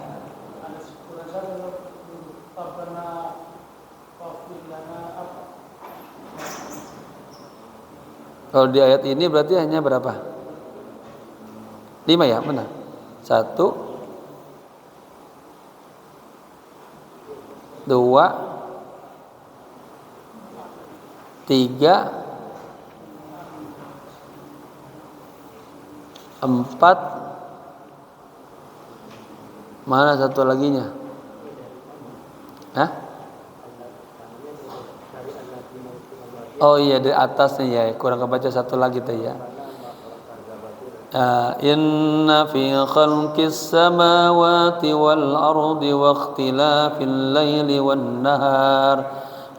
Kalau di ayat ini berarti hanya berapa? 5 ya, benar. 1, 2, 3, 4. Mana satu laginya? Hah? Oh iya, di atasnya ya, kurang kebaca satu lagi tuh ya. Inna fi khalqis samawati wal ardi wa ikhtilafil laili wan nahar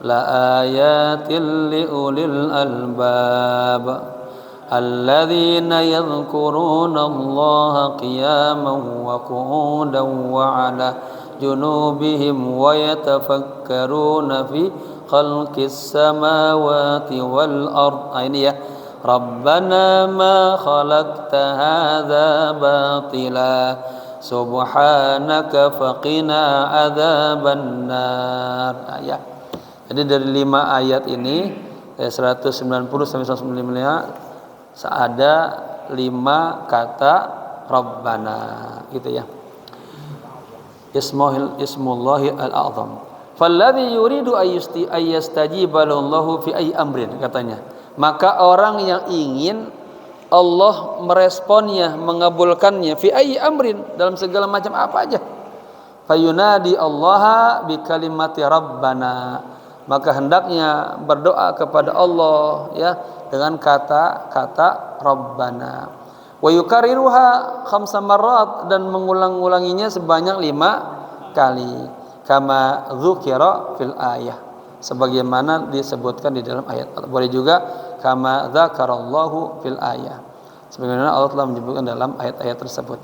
la ayatin li ulil albab alladzina yadhkuruna Allaha qiyaman wa qu'udan wa 'ala junubihim wa yatafakkaruna fi khalqis samawati wal ard. Ini ya, Rabbana ma khalaqta hadza batila subhanaka faqina adzabannar. Ya. Jadi dari 5 ayat ini 190 sampai 195 ada 5 kata Rabbana gitu ya. Ismullahi al-a'zam. Falladhi yuridu ayyastajiba lahu fi ayyi amrin, katanya. Maka orang yang ingin Allah meresponnya, mengabulkannya fi ayyi amrin, dalam segala macam apa aja. Fayunadi Allaha bi kalimati Rabbana, maka hendaknya berdoa kepada Allah ya dengan kata-kata Rabbana. Wa yukarriruha 5 marrat, dan mengulang-ulanginya sebanyak 5 kali. Kama dzukira fil ayah, sebagaimana disebutkan di dalam ayat. Boleh juga kama dzakarallahu fil ayah, sebagaimana Allah telah menyebutkan dalam ayat-ayat tersebut.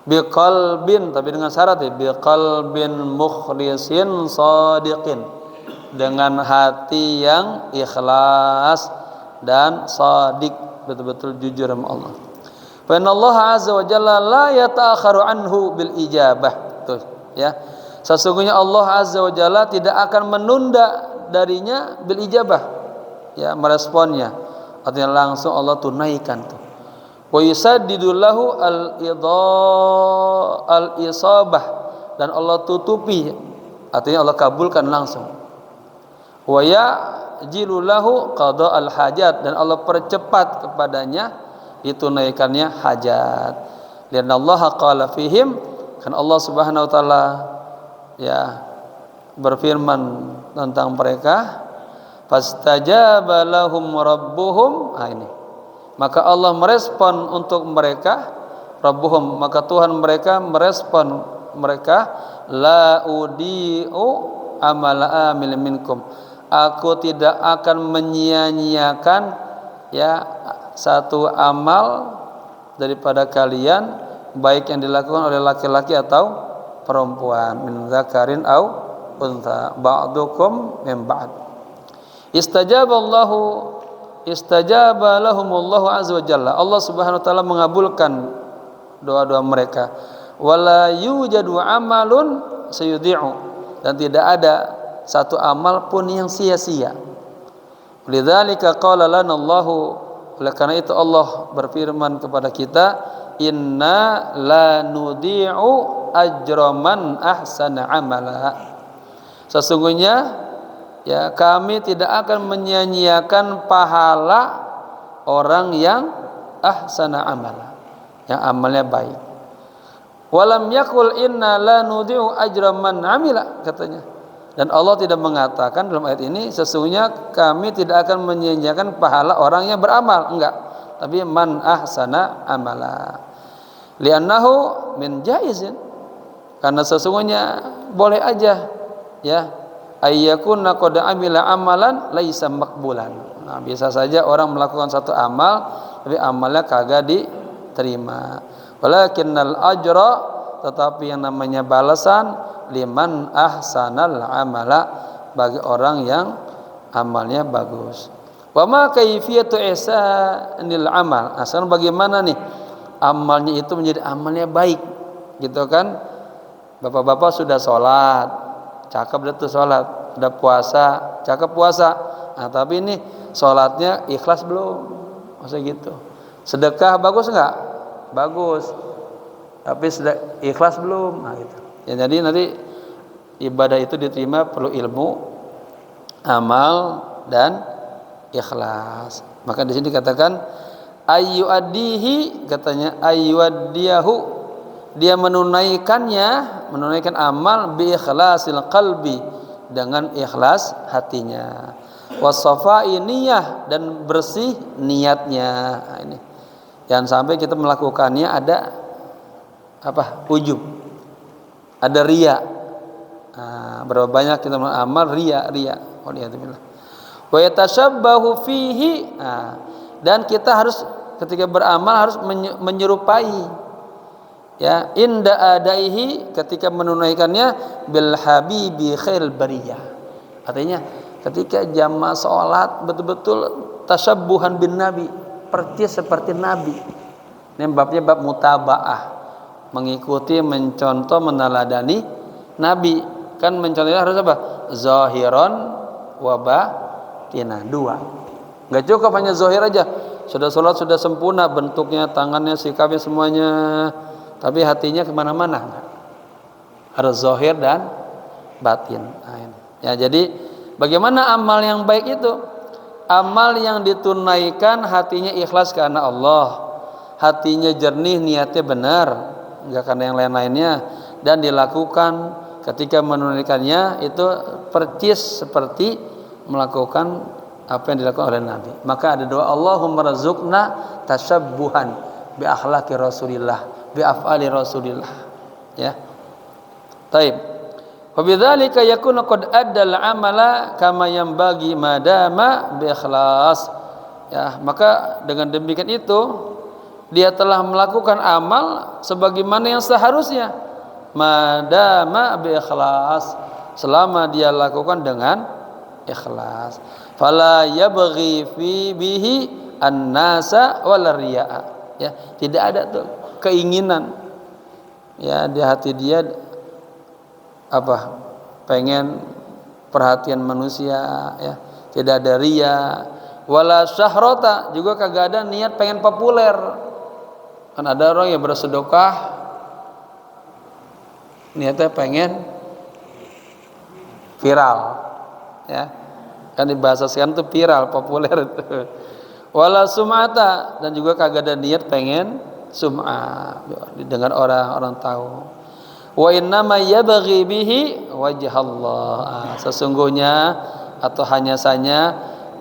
Biqalbin, tapi dengan syarat ya, biqalbin mukhlisin shadiqin, dengan hati yang ikhlas dan shadiq, betul-betul jujur sama Allah. Fa innallaha azza wa jalla la yata'akharu anhu bil ijabah. Tuh ya. Sesungguhnya Allah azza wa jalla tidak akan menunda darinya bil ijabah, ya, meresponnya. Artinya langsung Allah tunaikan tuh. Wa yusaddidu lahu al-isabah, dan Allah tutupi, artinya Allah kabulkan langsung. Wa ya'jilu lahu qada al-hajat, dan Allah percepat kepadanya ditunaikannya hajat. Lianna Allah qala fihim, kan Allah Subhanahu wa taala ya berfirman tentang mereka, Fastajaba lahum rabbuhum. Ini. Maka Allah merespon untuk mereka, Rabbuhum, maka Tuhan mereka merespon mereka, la udi'u amala amil minkum. Aku tidak akan menyia-nyiakan ya satu amal daripada kalian, baik yang dilakukan oleh laki-laki atau perempuan, min dzakarin au untha ba'dukum min ba'd. Istajaba lahumullahu azza wa jalla. Allah Subhanahu wa taala mengabulkan doa-doa mereka. Wala yujadu amalun sayudi'u, dan tidak ada satu amal pun yang sia-sia. Lidzalika qala lana Allahu, oleh karena itu Allah berfirman kepada kita, inna la nudi'u ajra man ahsana amala. Sesungguhnya ya kami tidak akan menyia-nyiakan pahala orang yang ahsana amala, yang amalnya baik. Walam yakul inna la nudi'u ajra man amila, katanya. Dan Allah tidak mengatakan dalam ayat ini sesungguhnya kami tidak akan menyia-nyiakan pahala orang yang beramal, enggak, tapi man ahsana amala. Li'annahu min jaizin, karena sesungguhnya boleh aja ya ayyakuna qad amila amalan laisa maqbulan. Nah, bisa saja orang melakukan satu amal tapi amalnya kagak diterima. Walakinnal ajra, tetapi yang namanya balasan, liman ahsanal amala, bagi orang yang amalnya bagus. Wa ma kaifiyatu ihsanil amal. Asal bagaimana nih amalnya itu menjadi amalnya baik, gitu kan? Bapak-bapak sudah sholat, cakep deh tuh sholat. Udah puasa, cakep puasa. Nah, tapi ini sholatnya ikhlas belum? Maksudnya gitu. Sedekah bagus nggak? Bagus. Tapi ikhlas belum? Nah, gitu. Ya, jadi nanti ibadah itu diterima perlu ilmu, amal, dan ikhlas. Maka di sini dikatakan ayyuaddihi, katanya ayyuaddiyahu, dia menunaikan amal bi ikhlasil qalbi, dengan ikhlas hatinya, wasafai niyah, dan bersih niatnya. Nah, ini jangan sampai kita melakukannya ada ujub, ada riya. Nah, berapa banyak kita amal riya. Waliyadzubillah. Wa yatashabbahu fihi. Dan kita harus ketika beramal harus menyerupai ya inda adaihi, ketika menunaikannya, bil habibi khairil bariyah. Artinya ketika jamaah salat betul-betul tasyabbuhan bin nabi, persis seperti nabi. Ini babnya bab mutabaah, mengikuti, mencontoh, meneladani nabi. Kan mencontohnya harus apa? Zahiran wa batinan, dua. Enggak cukup hanya zahir aja. Sudah sholat sudah sempurna, bentuknya, tangannya, sikapnya, semuanya, tapi hatinya kemana-mana. Harus zahir dan batin. Ya, jadi bagaimana amal yang baik itu? Amal yang ditunaikan hatinya ikhlas karena Allah, hatinya jernih, niatnya benar, enggak karena yang lain-lainnya, dan dilakukan ketika menunaikannya itu percis seperti melakukan apa yang dilakukan oleh Nabi. Maka ada doa, Allahumma razuqna tasyabbuhan bi akhlaqi Rasulillah, bi af'ali Rasulillah. Ya. Taib. Wa bidzalika yakunu qad addal amala kama yanbaghi madama bi ikhlas. Ya, maka dengan demikian itu dia telah melakukan amal sebagaimana yang seharusnya, madama bi ikhlas, selama dia lakukan dengan ikhlas. Fala yabghi fi bihi an-nasa wala riya'a. Ya, tidak ada tuh keinginan ya di hati dia pengen perhatian manusia, ya, tidak ada riya, wala syahrata, juga kagak ada niat pengen populer. Kan ada orang yang bersedekah niatnya pengen viral, ya, kan di bahasa sekarang tuh viral, populer itu. Wala sum'ata, dan juga kagak ada niat pengen sum'ah, didengar orang tahu. Wa innama yabghi bihi wajhallah, sesungguhnya atau hanya saja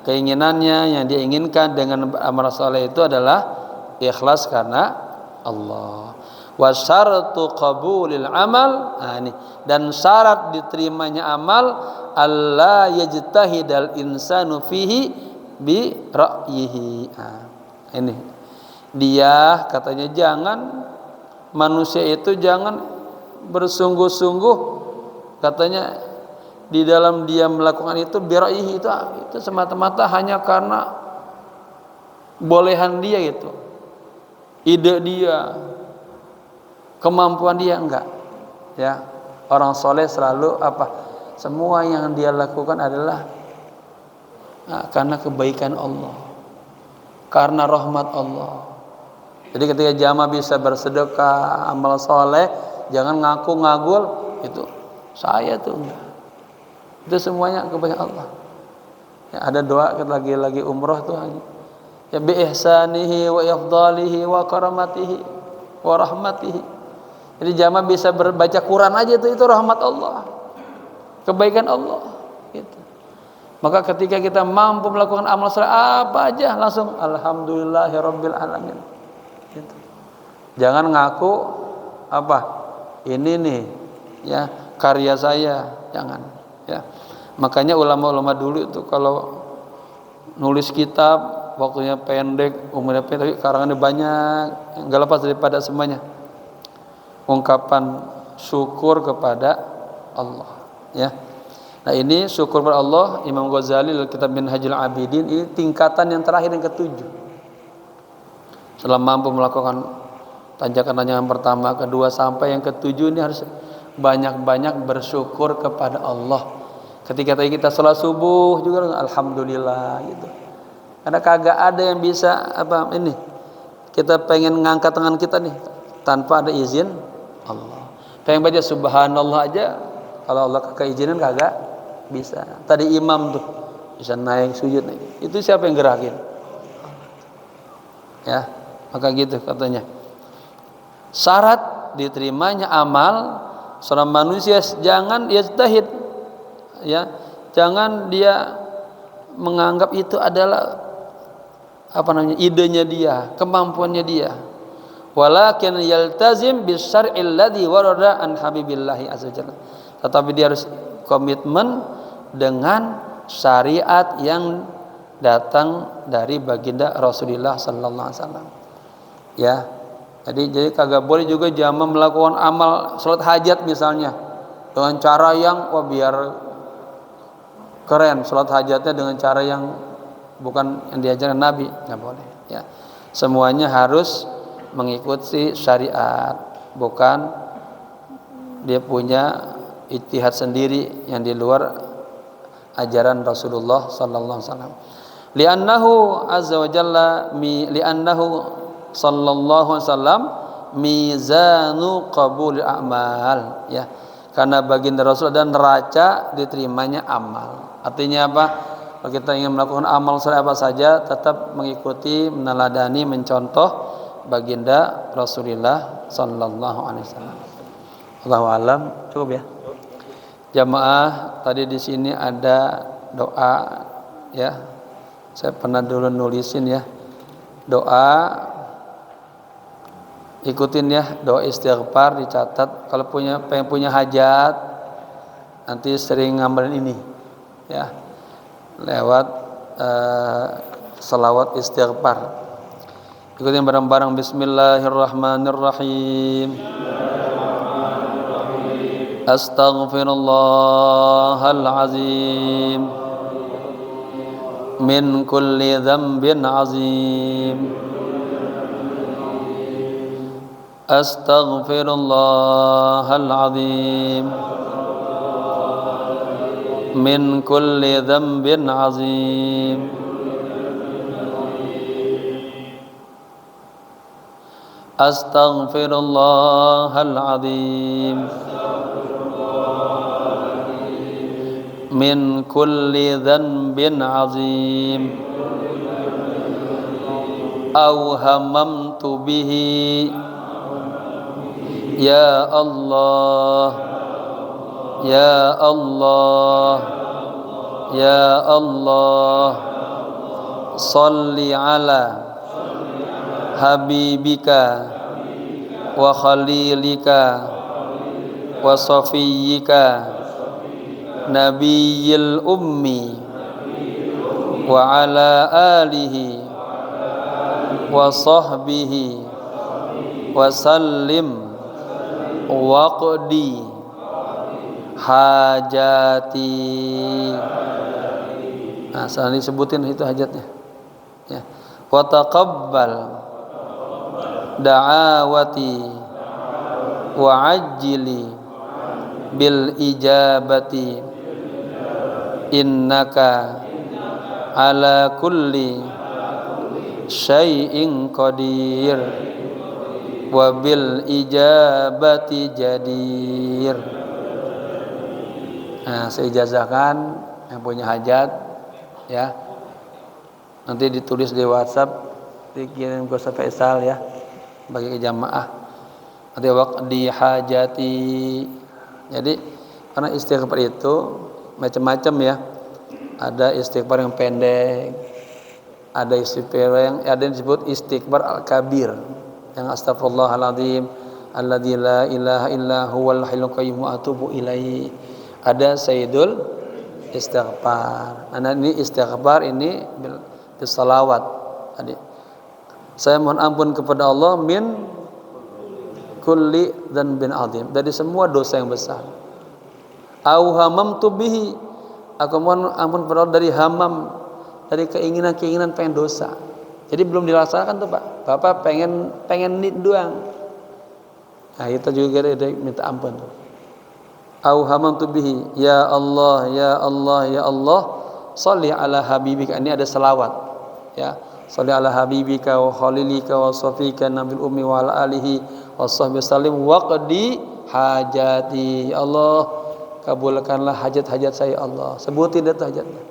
keinginannya yang dia inginkan dengan amal soleh itu adalah ikhlas karena Allah. Wa syartu qabulil amal, ini dan syarat diterimanya amal alla yajtahidal insanu fihi bi ra'yihi. Ini dia katanya jangan manusia itu jangan bersungguh-sungguh katanya di dalam dia melakukan itu bi ra'yihi, itu semata-mata hanya karena bolehan dia, itu ide dia, kemampuan dia, enggak ya. Orang soleh selalu semua yang dia lakukan adalah karena kebaikan Allah, karena rahmat Allah. Jadi ketika jamaah bisa bersedekah, amal soleh, jangan ngaku ngagul itu saya tuh, enggak. Itu semuanya kebaikan Allah ya. Ada doa lagi umroh tuh ya, bi ihsanihi wa ifdalihi wa karamatihi wa rahmatihi. Jadi jamaah bisa baca Quran aja itu rahmat Allah, kebaikan Allah gitu. Maka ketika kita mampu melakukan amal soleh apa aja langsung alhamdulillahirabbil alamin gitu. Jangan ngaku ini nih ya karya saya, jangan ya. Makanya ulama-ulama dulu itu kalau nulis kitab waktunya pendek, umurnya pendek, tapi karangannya banyak, enggak lepas daripada semuanya ungkapan syukur kepada Allah ya. Nah ini syukur kepada Allah, Imam Ghazali dalam kitab Minhajul Abidin, ini tingkatan yang terakhir, yang ketujuh. Setelah mampu melakukan tanjakan-tanjakan pertama, kedua, sampai yang ketujuh, ini harus banyak-banyak bersyukur kepada Allah. Ketika tadi kita sholat subuh juga alhamdulillah gitu. Karena kagak ada yang bisa ini kita pengen ngangkat tangan kita nih tanpa ada izin Allah. Pengen baca subhanallah aja kalau Allah keizinan kagak bisa. Tadi imam tuh bisa naik sujud naik. Itu siapa yang gerakin? Ya, maka gitu katanya. Syarat diterimanya amal seorang manusia jangan yajtahid ya, jangan dia menganggap itu adalah idenya dia, kemampuannya dia. Walakin yaltazim bisyar'il ladzi warada an habibillahi azza jalla. Tetapi dia harus komitmen dengan syariat yang datang dari baginda Rasulullah sallallahu alaihi wasallam. Ya. Jadi kagak boleh juga jamaah melakukan amal salat hajat misalnya dengan cara yang biar keren salat hajatnya dengan cara yang bukan yang diajarkan Nabi, nggak boleh ya. Semuanya harus mengikuti syariat, bukan dia punya ijtihad sendiri yang di luar ajaran Rasulullah sallallahu alaihi wasallam. Li'annahu azza wa jalla li'annahu sallallahu alaihi wasallam mizanu qabul a'mal ya. Karena baginda Rasul dan neraca diterimanya amal. Artinya apa? Kalau kita ingin melakukan amal soleh apa saja, tetap mengikuti, meneladani, mencontoh baginda Rasulullah sallallahu alaihi wasallam. Allahu alam, cukup ya. Jamaah, tadi di sini ada doa ya. Saya pernah dulu nulisin ya. Doa ikutin ya, doa istighfar dicatat. Kalau pengen punya hajat nanti sering ngamalin ini ya. Lewat salawat istighfar. Ikutin bareng-bareng. Bismillahirrahmanirrahim. Astaghfirullahal azim min kulli dhanbin azim. Astaghfirullahal azim min kulli dhanbin azim. Astaghfirullahal azim min kulli dhanbin azim. Aw hamamtu bihi ya Allah ya Allah Ya Allah, salli ala habibika wa khalilika wa safiyyika nabiyil ummi wa ala alihi wa sahbihi wa sallim waqdi hajati. Nah, sekarang disebutin itu hajatnya. Ya. Wa taqabbal da'awati wa ajili bil ijabati innaka ala kulli syai'in qadir wa bil ijabati jadir. Nah, saya ijazahkan yang punya hajat ya. Nanti ditulis di WhatsApp, dikirim ke Ustaz Faisal ya bagi jamaah. Nanti waqdi hajati. Jadi karena istighfar itu macam-macam ya. Ada istighfar yang pendek, ada istighfar yang disebut istighfar al-kabir, yang astagfirullahaladzim alladzi la ilaha illa huwal hayyul qayyum wa atubu ilaihi. Ada sayyidul istighfar. Nah, ini istighfar ini bisalawat. Tadi saya mohon ampun kepada Allah min kulli dzanbin adzim, dari semua dosa yang besar. Au hamamtu bihi, aku mohon ampun kepada Allah dari hamam, dari keinginan pengen dosa. Jadi belum dilaksanakan tuh Pak. Bapak pengen nit doang. Nah, kita juga minta ampun. Au hamamtu bihi, ya Allah ya Allah ya Allah, sholli ala habibika. Ini ada selawat ya. Sholli ala habibika wa khalilika wa safika nabil ummi wa ala alihi wa sahbihi sallim waqdi hajati. Ya Allah, kabulkanlah hajat-hajat saya Allah. Sebutin itu hajatnya.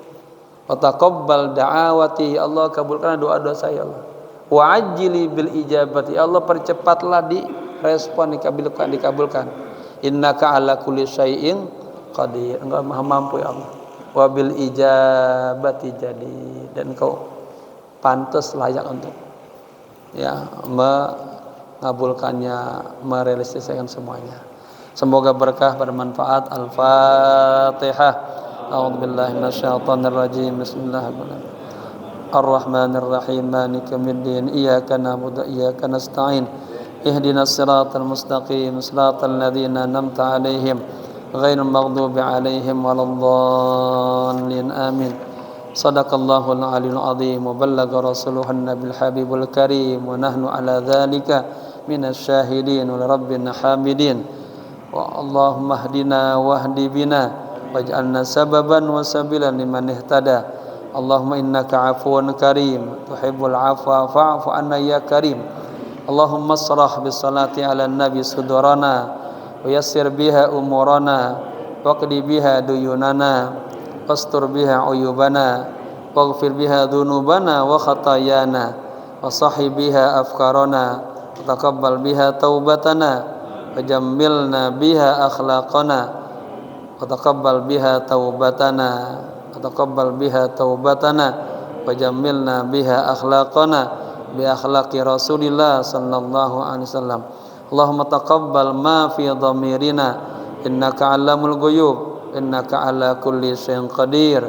Wa taqabbal da'awati. Ya Allah, kabulkanlah doa-doa saya Allah. Wa ajili bil ijabati. Ya Allah, percepatlah direspon, dikabulkan. Innaka ala kulli syai'in qadir. Engkau maha mampu ya Allah. Wa bil ijabati jadi, dan engkau pantas layak untuk ya mengabulkannya, merealisasikan semuanya. Semoga berkah, bermanfaat. Al-Fatihah. A'udzubillahi minasyaitonir rajim. Bismillahirrahmanirrahim. Ar-Rahmanir-Rahim. Maliki yaumiddin. Iyyaka na'budu wa iyyaka nasta'in. Ihdinas siratal mustaqim. Siratal ladzina an'amta 'alaihim ghairil maghdubi 'alaihim waladdallin. Amin. Sadaqallahul aliyyul azim wa ballagha rasuluhun nabil habibul karim wa nahnu ala dzalika minasy syahidin wa rabbina hamidin. Wa Allahumma hdina wahdi bina waj'alna sababan wa sabilan liman ihtada. Allahumma innaka 'afuwun karim tuhibbul 'afwa fa'fu 'anna ya karim. Allahumma shrah bis salati ala nabi sudurana wa yassir biha umurana waqdi biha duyunana wastur biha uyubana waghfir biha dhunubana wa khatayana wa sahih biha afkarana wa taqabbal biha taubatana wa jammilna biha akhlaqana wa taqabbal biha taubatana wa taqabbal biha taubatana wa jammilna biha akhlaqana bi akhlaqi Rasulillah sallallahu alaihi wasallam. Allahumma taqabbal ma fi dhamirina innaka 'allamul ghuyub innaka 'ala kulli syai'in qadir.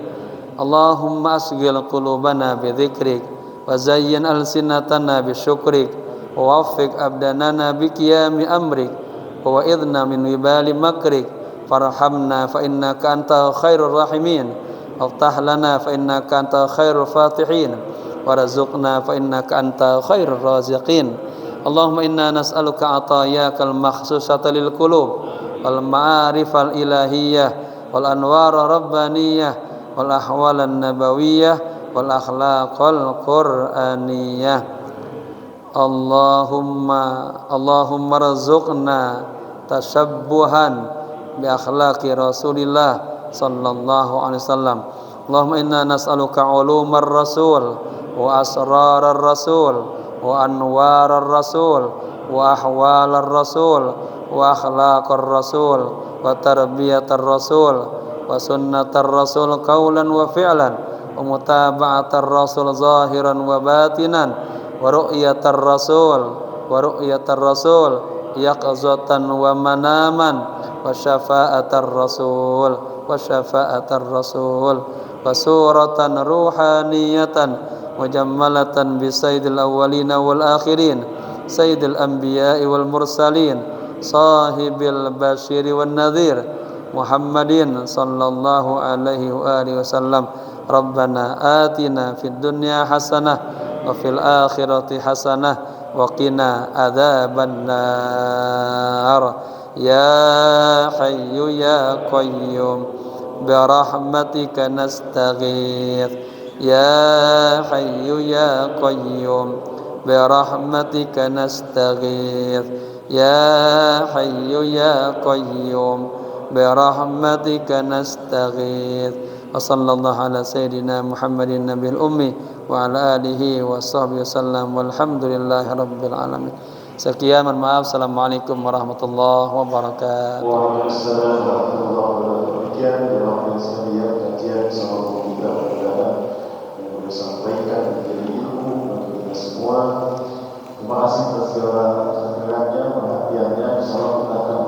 Allahumma asghil qulubana bi dzikrik wa zayyin alsinatana bi syukrik wa waffiq abdanana bi qiyami amrik wa wa'idna min wibali makrik farhamna fa innaka antal khairur rahimin waftah lana fa innaka antal khairul fatihin warzuqna fa innaka anta khairur raziqin. Allahumma inna nas'aluka atayakal makhsusata lil qulub wal ma'arifal ilahiyyah wal anwar rabbaniyah wal ahwal nabawiyah wal akhlaqal qur'aniyah. Allahumma rzuqna tashabbuhan bi akhlaqi Rasulillah sallallahu alaihi wasallam. Allahumma inna nas'aluka ulumar rasul wa asrarar rasul wa anwarar rasul wa ahwalar rasul wa akhlaqar rasul wa tarbiyatar rasul wa sunnatar rasul qawlan wa fi'lan wa mutaba'atar rasul zahiran wa batinan wa ru'yatar rasul yaqzatan wa manaman wa syafa'atar rasul wa suratan ruhaniyatan mujammalatan bi sayyidil awwalina wal akhirin sayyidil anbiya'i wal mursalin sahibil basyiri wan nadhir Muhammadin sallallahu alaihi wa alihi wasallam. Rabbana atina fid dunya hasanah wa fil akhirati hasanah wa qina adzabannar. Ya hayyu ya qayyum bi rahmatika nastaghith. Ya hayyu ya qayyum bi rahmatika nastaghith. Ya hayyu ya qayyum bi rahmatika nastaghith. Wa sallallahu ala sayyidina Muhammadin nabiyil ummi wa ala alihi wa sahbihi wasallam walhamdulillahi rabbil alamin. Sekian, mohon maaf. Assalamualaikum warahmatullahi wabarakatuh. Waalaikumsalam warahmatullahi wabarakatuh. Kajian sama kita yang sudah sampaikan menjadi ilmu bagi kita semua. Terima kasih atas segala perhatiannya. Insyaallah kita akan